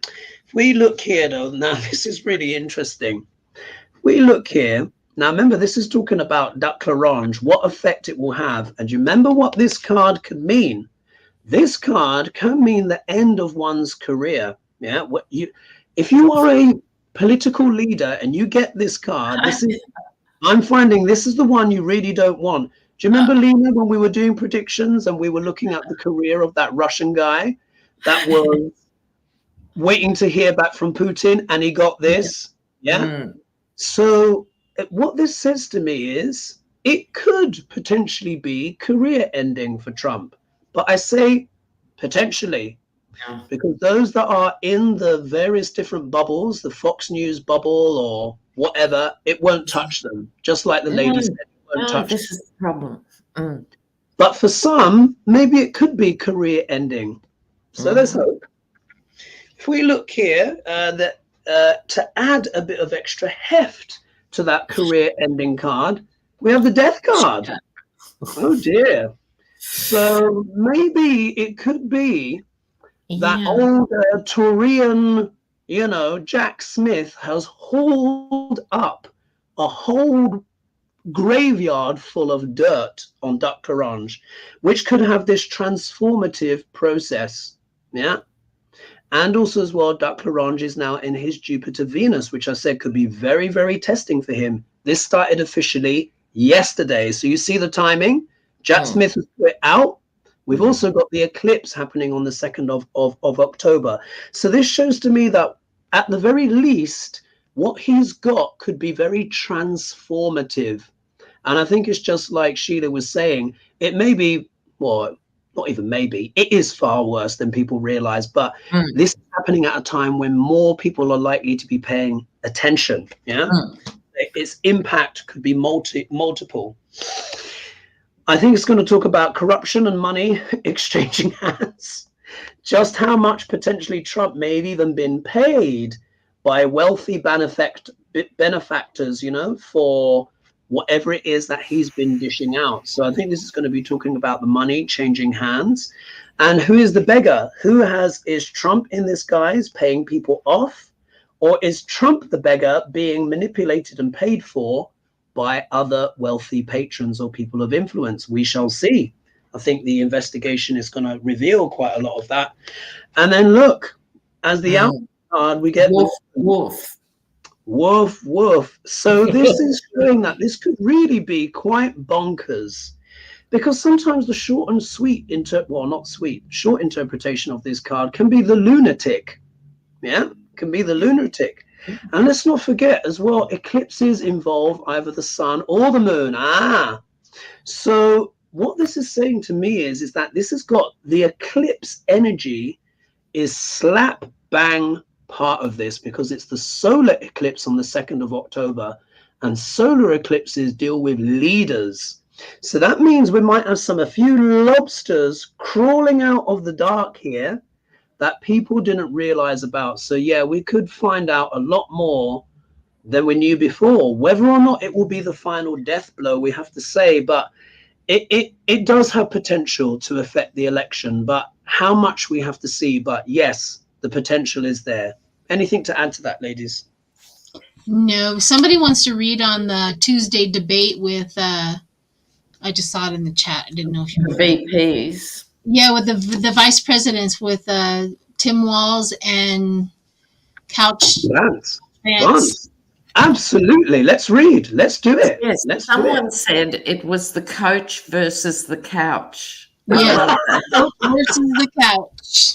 If we look here though, now this is really interesting. If we look here, now remember, this is talking about Duck Larange, what effect it will have. And you remember what this card could mean? this card can mean the end of one's career. Yeah, if you are a political leader and you get this card, I'm finding this is the one you really don't want. Do you remember, Lena, when we were doing predictions and we were looking at the career of that Russian guy that was waiting to hear back from Putin, and he got this? Yeah. So what this says to me is it could potentially be career ending for Trump. But I say potentially, because those that are in the various different bubbles, the Fox News bubble or whatever, it won't touch them. Just like the lady said, it won't touch this them. is the problem. But for some, maybe it could be career ending. So there's hope. If we look here, to add a bit of extra heft to that career ending card, we have the death card. Oh dear. So maybe it could be that old Taurian, Jack Smith has hauled up a whole graveyard full of dirt on Dr. Orange, which could have this transformative process. Yeah. And also as well, Dr. Orange is now in his Jupiter Venus, which I said could be very, very testing for him. This started officially yesterday. So you see the timing. Jack Smith has put it out. We've also got the eclipse happening on the 2nd of October. So this shows to me that at the very least, what he's got could be very transformative. And I think it's just like Sheila was saying, it may be, well, not even maybe, it is far worse than people realize. But this is happening at a time when more people are likely to be paying attention. Yeah, its impact could be multiple. I think it's going to talk about corruption and money exchanging hands. Just how much potentially Trump may have even been paid by wealthy benefactors, for whatever it is that he's been dishing out. So I think this is going to be talking about the money changing hands. And who is the beggar? Is Trump in this guise paying people off? Or is Trump the beggar being manipulated and paid for by other wealthy patrons or people of influence? We shall see. I think the investigation is going to reveal quite a lot of that. And then look, as the out card, we get Wolf. So this is showing that this could really be quite bonkers, because sometimes the short interpretation of this card can be the lunatic. Yeah, can be the lunatic. And let's not forget as well, eclipses involve either the sun or the moon. So what this is saying to me is that this has got the eclipse energy is slap bang part of this, because it's the solar eclipse on the 2nd of October, and solar eclipses deal with leaders. So that means we might have a few lobsters crawling out of the dark here that people didn't realize about. So yeah, we could find out a lot more than we knew before. Whether or not it will be the final death blow, we have to say, but it does have potential to affect the election, but how much we have to see. But yes, the potential is there. Anything to add to that, ladies? No. Somebody wants to read on the Tuesday debate with, I just saw it in the chat. I didn't know if you were. VPs. Yeah, with the vice presidents, with Tim Walz and Couch. Vance. Absolutely. Let's read. Let's do it. Yes. Someone said it was the coach versus the couch. Yeah, versus the couch.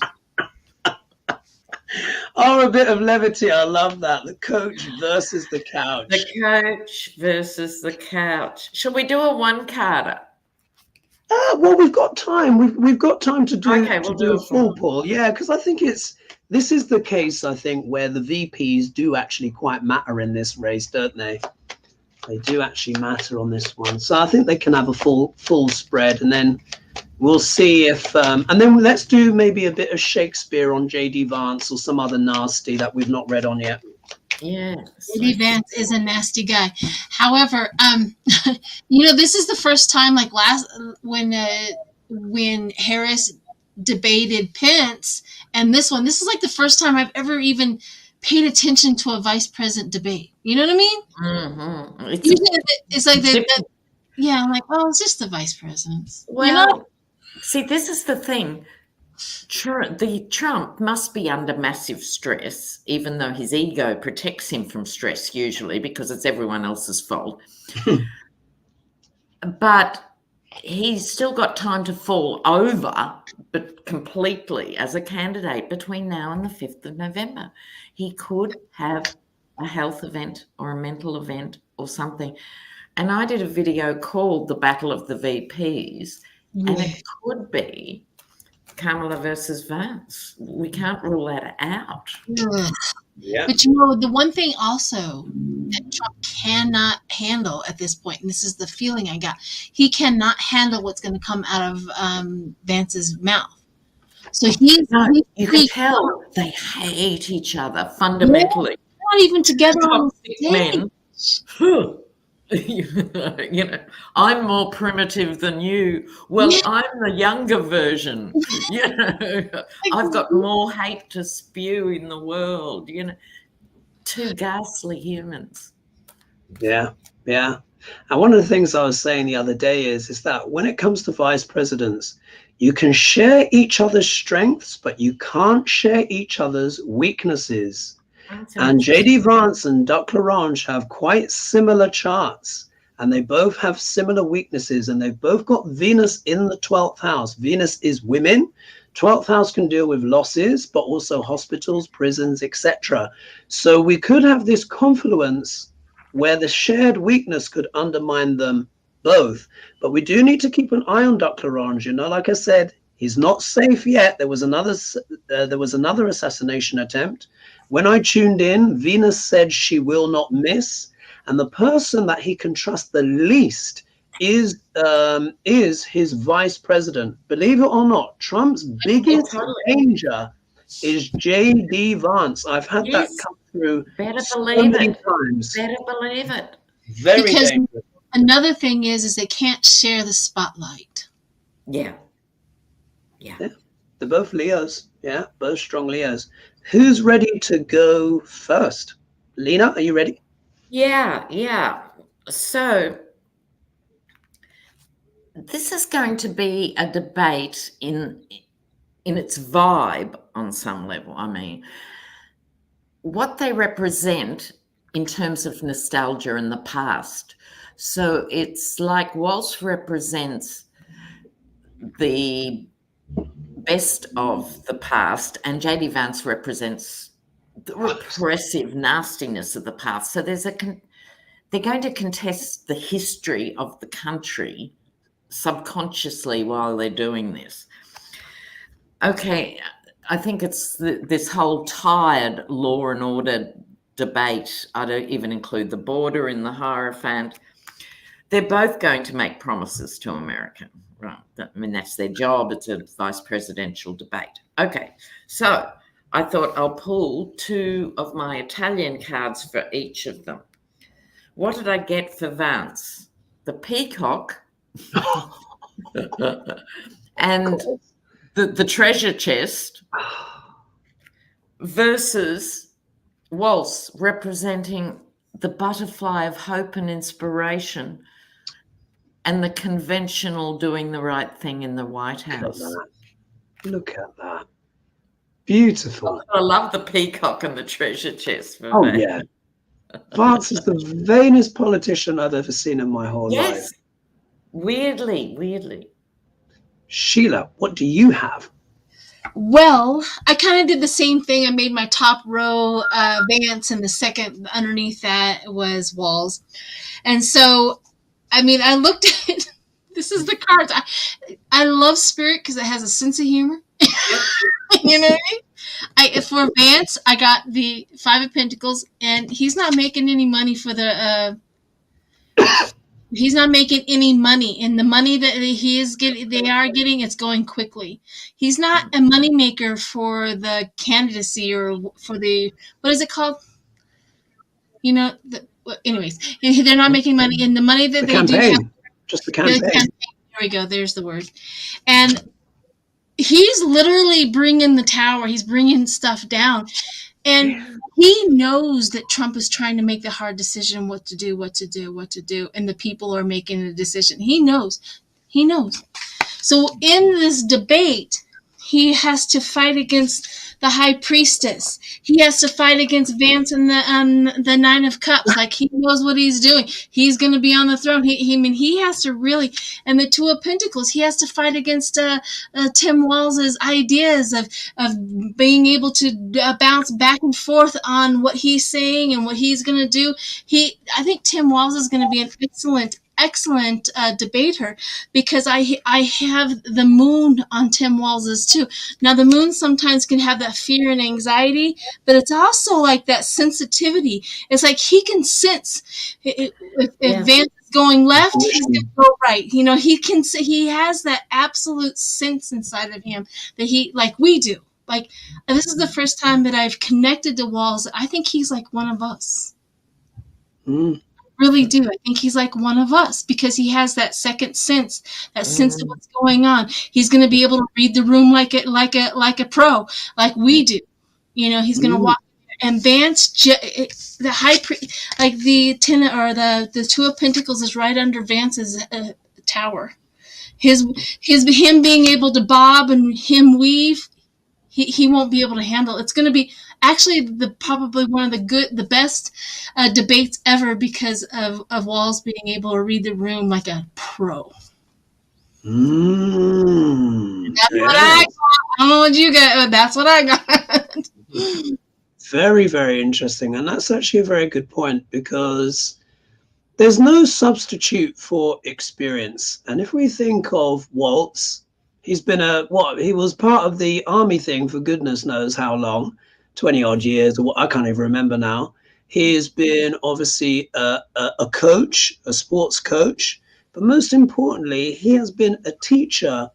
Oh, a bit of levity. I love that. The coach versus the couch. The coach versus the couch. Shall we do a one-carder? Well, we've got time. We've got time to do, we'll do a full pull. Yeah, because I think this is the case, I think, where the VPs do actually quite matter in this race, don't they? They do actually matter on this one. So I think they can have a full spread, and then we'll see if and then let's do maybe a bit of Shakespeare on JD Vance or some other nasty that we've not read on yet. Yeah, JD Vance is a nasty guy. However, this is the first time, like when Harris debated Pence, and this is like the first time I've ever even paid attention to a vice president debate. You know what I mean? Mm-hmm. It's like I'm like, oh, it's just the vice presidents. Well, see, this is the thing. Trump must be under massive stress, even though his ego protects him from stress usually because it's everyone else's fault. But he's still got time to fall over, but completely as a candidate between now and the 5th of November. He could have a health event or a mental event or something. And I did a video called The Battle of the VPs, and it could be Kamala versus Vance. We can't rule that out. Yeah. But you know, the one thing also that Trump cannot handle at this point, and this is the feeling I got, he cannot handle what's going to come out of Vance's mouth. So you can tell they hate each other fundamentally. Not even together on the men. You know, I'm more primitive than you. Well, I'm the younger version. You know, I've got more hate to spew in the world. You know, two ghastly humans. Yeah, yeah. And one of the things I was saying the other day is that when it comes to vice presidents, you can share each other's strengths, but you can't share each other's weaknesses. And J.D. Vance and Duck Larange have quite similar charts, and they both have similar weaknesses, and they've both got Venus in the 12th house. Venus is women. 12th house can deal with losses, but also hospitals, prisons, etc. So we could have this confluence where the shared weakness could undermine them both. But we do need to keep an eye on Duck Larange. You know, like I said, he's not safe yet. There was another assassination attempt. When I tuned in, Venus said she will not miss, and the person that he can trust the least is his vice president. Believe it or not, Trump's biggest danger is J.D. Vance. I've had that come through so many times. Better believe it. Very dangerous. Another thing is they can't share the spotlight. Yeah. They're both Leos. Yeah, both strong Leos. Who's ready to go first? Lena, are you ready? Yeah. So this is going to be a debate in its vibe on some level. I mean, what they represent in terms of nostalgia in the past. So it's like Walsh represents the best of the past, and J.D. Vance represents the repressive nastiness of the past. So they're going to contest the history of the country subconsciously while they're doing this. Okay, I think it's this whole tired law and order debate. I don't even include the border in the Hierophant. They're both going to make promises to America. Right. I mean, that's their job. It's a vice presidential debate. Okay. So I thought I'll pull two of my Italian cards for each of them. What did I get for Vance? The peacock and the treasure chest versus Waltz representing the butterfly of hope and inspiration and the conventional doing the right thing in the White House. Look at that. Beautiful. I love the peacock and the treasure chest. Oh, yeah. Vance is the vainest politician I've ever seen in my whole life. Weirdly. Sheila, what do you have? Well, I kind of did the same thing. I made my top row Vance, and the second underneath that was Walls. And so, I mean, I looked at it. This is the cards. I love Spirit because it has a sense of humor. You know what I mean? For Vance, I got the Five of Pentacles, and he's not making any money for the. He's not making any money, and the money that they are getting, it's going quickly. He's not a money maker for the candidacy or for the, what is it called? You know, anyways, they're not making money, and the money that they do have, just the campaign. There we go. There's the word. And he's literally bringing the tower. He's bringing stuff down. And he knows that Trump is trying to make the hard decision what to do. And the people are making the decision. He knows. So in this debate, He has to fight against the High Priestess. He has to fight against Vance and the Nine of Cups. Like, he knows what he's doing. He's going to be on the throne. He has to really, and the Two of Pentacles. He has to fight against Tim Walls's ideas of being able to bounce back and forth on what he's saying and what he's going to do. I think Tim Walls is going to be an excellent debater, because I have the moon on Tim Walls's too. Now, the moon sometimes can have that fear and anxiety, but it's also like that sensitivity. It's like he can sense if Vance is going left, he's going to go right. You know, he has that absolute sense inside of him that he, like we do. Like, this is the first time that I've connected to Walls. I think he's like one of us. Really do. I think he's like one of us, because he has that second sense, that sense of what's going on. He's going to be able to read the room like a pro, like we do. You know, he's going to walk. And Vance, the like the ten or the Two of Pentacles is right under Vance's tower. Him being able to bob and him weave, he won't be able to handle. It's going to be actually probably one of the best debates ever, because of Walls being able to read the room like a pro. That's what I got. I don't know what you got, but that's what I got. Very, very interesting. And that's actually a very good point, because there's no substitute for experience. And if we think of Waltz, he's been he was part of the army thing for goodness knows how long, 20 odd years, or I can't even remember now. He has been obviously a coach, a sports coach, but most importantly, he has been a teacher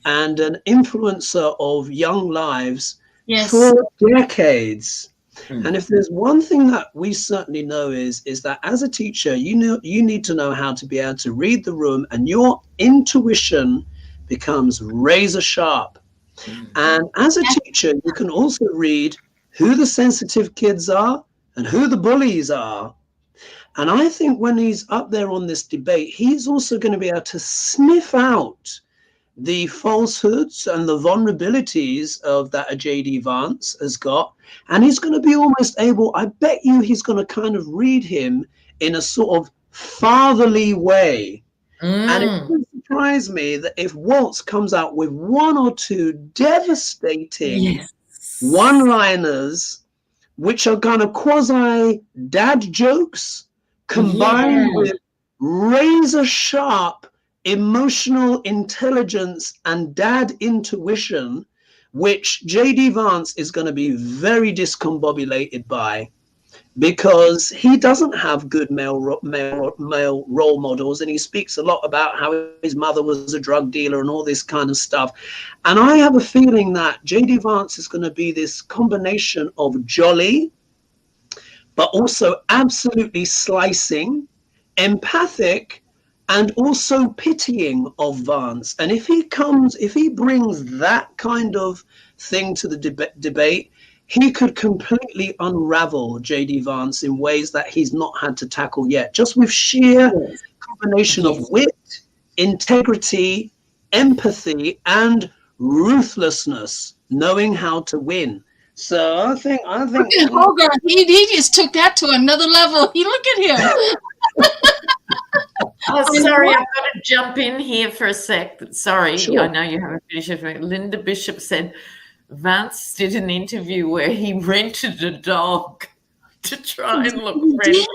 and an influencer of young lives for decades. And if there's one thing that we certainly know is that as a teacher, you need to know how to be able to read the room, and your intuition becomes razor sharp. And as a teacher, you can also read who the sensitive kids are and who the bullies are. And I think when he's up there on this debate, he's also going to be able to sniff out the falsehoods and the vulnerabilities of that J.D. Vance has got. And he's going to be almost able, I bet you he's going to kind of read him in a sort of fatherly way. And it would surprise me that if Waltz comes out with one or two devastating one-liners, which are kind of quasi-dad jokes, combined with razor-sharp emotional intelligence and dad intuition, which J.D. Vance is going to be very discombobulated by, because he doesn't have good male role models, and he speaks a lot about how his mother was a drug dealer and all this kind of stuff. And I have a feeling that J.D. Vance is going to be this combination of jolly, but also absolutely slicing, empathic, and also pitying of Vance. And if he brings that kind of thing to the debate, he could completely unravel J.D. Vance in ways that he's not had to tackle yet, just with sheer combination of wit, integrity, empathy, and ruthlessness, knowing how to win. So I think Hogarth, he just took that to another level. Look at him. Oh, sorry, I've got to jump in here for a sec. Sorry, sure. I know you haven't finished. Linda Bishop said Vance did an interview where he rented a dog to try and look friendly.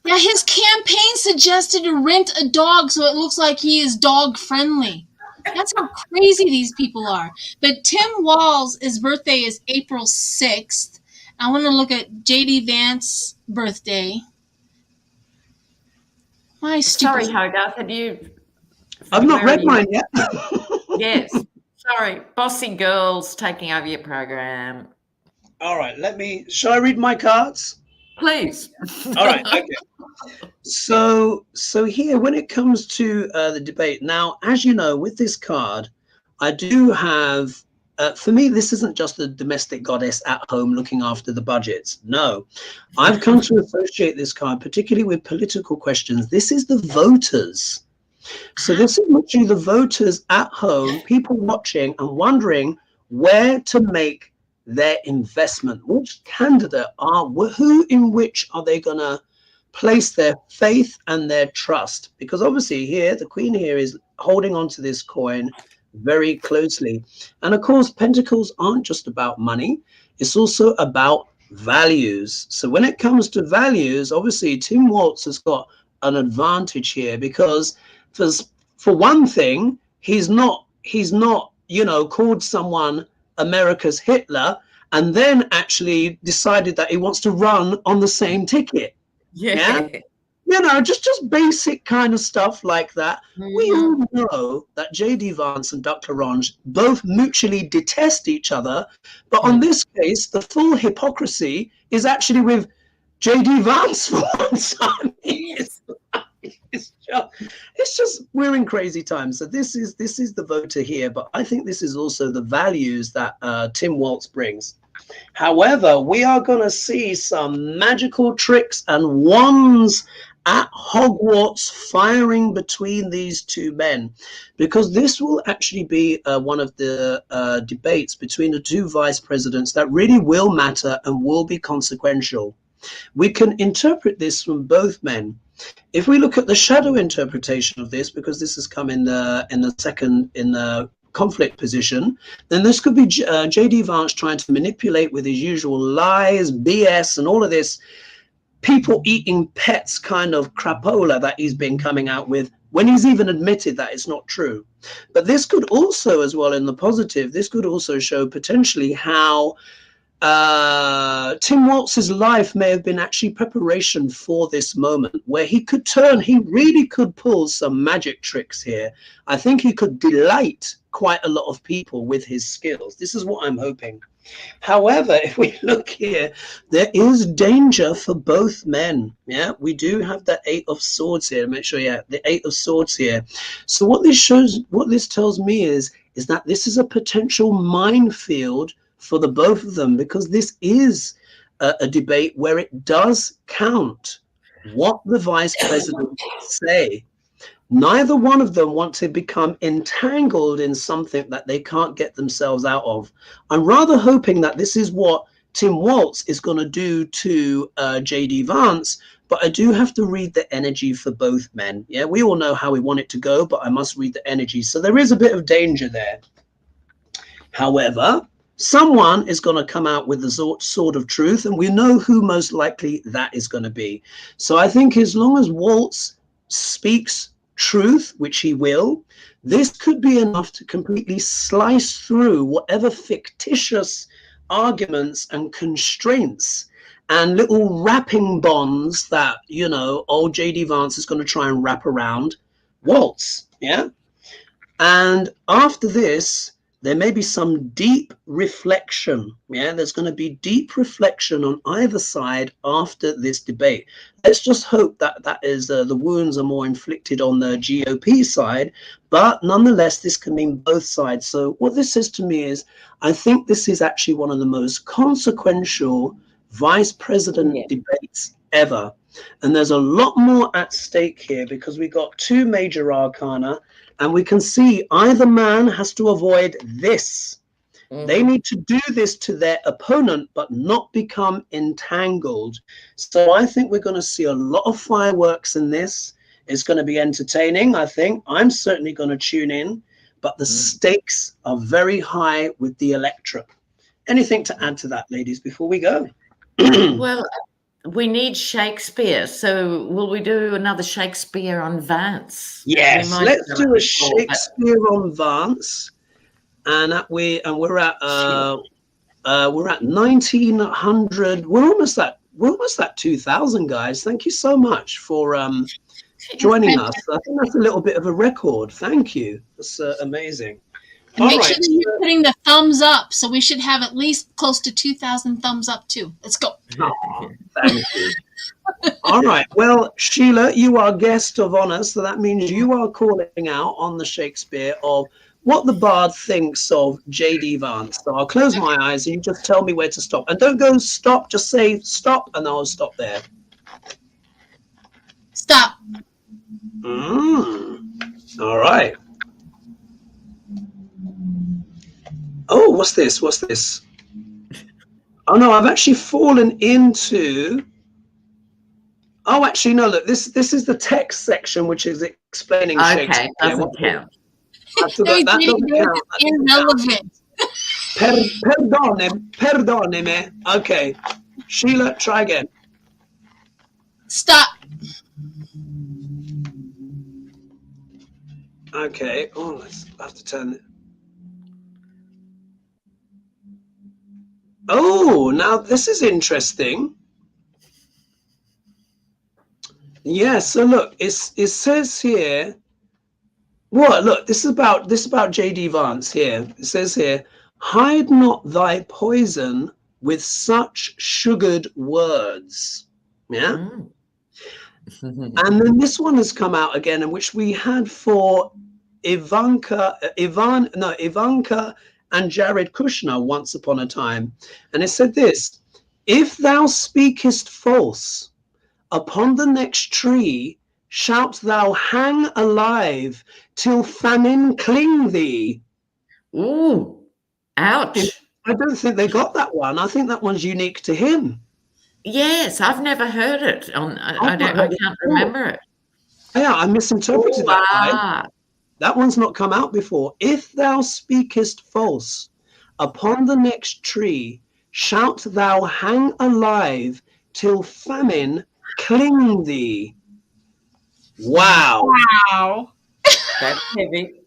Yeah, his campaign suggested to rent a dog so it looks like he is dog friendly. That's how crazy these people are. But Tim Wall's birthday is April 6th. I want to look at J.D. Vance's birthday. Sorry, Hogarth, have you? I've not read mine yet. Yes. Sorry, bossy girls taking over your program. All right, shall I read my cards? Please. All right, okay. So here, when it comes to the debate, now, as you know, with this card, I do have, for me, this isn't just a domestic goddess at home looking after the budgets. No, I've come to associate this card, particularly with political questions. This is the voters. So this is literally the voters at home, people watching and wondering where to make their investment. Which candidate who in which are they going to place their faith and their trust? Because obviously here, the Queen here is holding on to this coin very closely. And of course, Pentacles aren't just about money. It's also about values. So when it comes to values, obviously Tim Waltz has got an advantage here because for one thing, he's not, you know, called someone America's Hitler and then actually decided that he wants to run on the same ticket. Yeah. You know, just basic kind of stuff like that. We all know that J.D. Vance and Dr. Larange both mutually detest each other. But on this case, the full hypocrisy is actually with J.D. Vance for one side. It's just we're in crazy times. So this is the voter here. But I think this is also the values that Tim Waltz brings. However, we are going to see some magical tricks and wands at Hogwarts firing between these two men, because this will actually be one of the debates between the two vice presidents that really will matter and will be consequential. We can interpret this from both men. If we look at the shadow interpretation of this, because this has come in the conflict position, then this could be J.D. Vance trying to manipulate with his usual lies, BS, and all of this people-eating pets kind of crapola that he's been coming out with when he's even admitted that it's not true. But this could also, as well in the positive, this could also show potentially how Tim Waltz's life may have been actually preparation for this moment where he really could pull some magic tricks here. I think he could delight quite a lot of people with his skills. This is what I'm hoping. However, if we look here, there is danger for both men. Yeah, we do have the 8 of Swords here. Make sure, yeah, the 8 of Swords here. So what this tells me is that this is a potential minefield for the both of them, because this is a debate where it does count what the vice presidents say. Neither one of them want to become entangled in something that they can't get themselves out of. I'm rather hoping that this is what Tim Waltz is going to do to J.D. Vance, but I do have to read the energy for both men. Yeah, we all know how we want it to go, but I must read the energy. So there is a bit of danger there. However, someone is going to come out with the sword of truth, and we know who most likely that is going to be. So I think as long as Waltz speaks truth, which he will, this could be enough to completely slice through whatever fictitious arguments and constraints and little wrapping bonds that, you know, old J.D. Vance is going to try and wrap around Waltz. Yeah. And after this, there may be some deep reflection. Yeah, there's going to be deep reflection on either side after this debate. Let's just hope that the wounds are more inflicted on the GOP side, but nonetheless, this can mean both sides. So what this says to me is, I think this is actually one of the most consequential vice president debates ever. And there's a lot more at stake here because we got 2 major arcana. And we can see either man has to avoid this. They need to do this to their opponent, but not become entangled. So I think we're going to see a lot of fireworks in this. It's going to be entertaining, I think. I'm certainly going to tune in, but the stakes are very high with the electorate. Anything to add to that, ladies, before we go? Well, we need Shakespeare, so will we do another Shakespeare on Vance? Yes, let's do a Shakespeare on Vance, and we're at 1900. We're almost at 2000, guys. Thank you so much for joining us. I think that's a little bit of a record. Thank you. That's amazing. And make sure that you're putting the thumbs up. So we should have at least close to 2,000 thumbs up too. Let's go. Oh, thank you. All right. Well, Sheila, you are guest of honor. So that means you are calling out on the Shakespeare of what the bard thinks of J.D. Vance. So I'll close my eyes and you just tell me where to stop. And don't go stop. Just say stop and I'll stop there. Stop. All right. Oh, what's this? What's this? Oh no, I've actually fallen into. Oh, actually, no. Look, this is the text section, which is explaining Shakespeare. Doesn't count. I forgot, that doesn't count. Irrelevant. Perdoneme. Okay, Sheila, try again. Stop. Okay. Oh, I have to turn it. Oh, now this is interesting. Yeah. So look, it says here. What? Look, this is about J.D. Vance here. It says here, hide not thy poison with such sugared words. Yeah. And then this one has come out again, in which we had for Ivanka and Jared Kushner once upon a time. And it said this: if thou speakest false, upon the next tree shalt thou hang alive till famine cling thee. Ooh, ouch. I don't think they got that one. I think that one's unique to him. Yes, I've never heard it. I can't remember it. Yeah, I misinterpreted that. That one's not come out before. If thou speakest false, upon the next tree shalt thou hang alive till famine cling thee. Wow. Wow. That's heavy.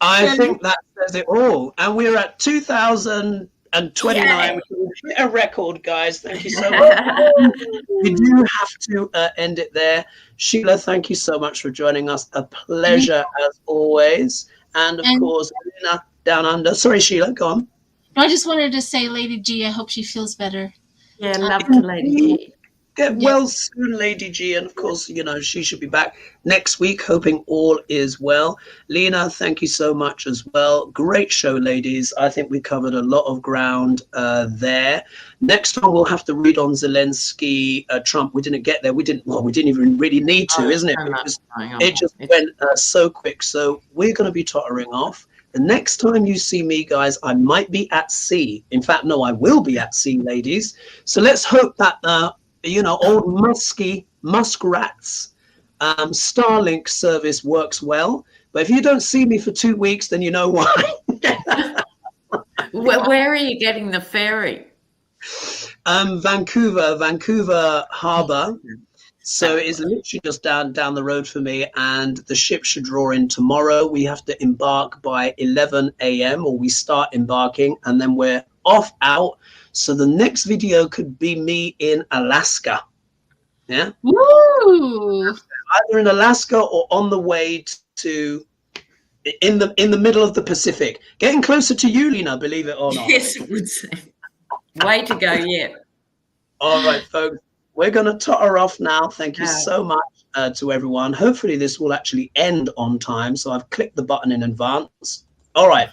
I think that says it all. And we're at 2029, which is a record, guys. Thank you so much. We do have to end it there. Sheila, thank you so much for joining us. A pleasure as always. And of course, Lena down under. Sorry, Sheila, go on. I just wanted to say, Lady G, I hope she feels better. Yeah, love to Lady G. Get well soon, Lady G, and of course, you know, she should be back next week, hoping all is well. Lena, thank you so much as well. Great show, ladies. I think we covered a lot of ground there. Next time we'll have to read on Zelensky, Trump. We didn't get there. We didn't even really need to, isn't it? It just went so quick. So we're going to be tottering off. The next time you see me, guys, I might be at sea. In fact, no, I will be at sea, ladies. So let's hope that you know, old muskrats Starlink service works well. But if you don't see me for 2 weeks, then you know why. Where are you getting the ferry? Vancouver Harbour. So it's literally just down the road for me, and the ship should draw in tomorrow. We have to embark by 11 a.m. or we start embarking, and then we're off out. So the next video could be me in Alaska. Yeah. Woo! Either in Alaska or on the way to in the middle of the Pacific. Getting closer to you, Lena, believe it or not. Yes, it would seem. Way to go, yeah. All right, folks. We're going to totter off now. Thank you so much to everyone. Hopefully this will actually end on time. So I've clicked the button in advance. All right.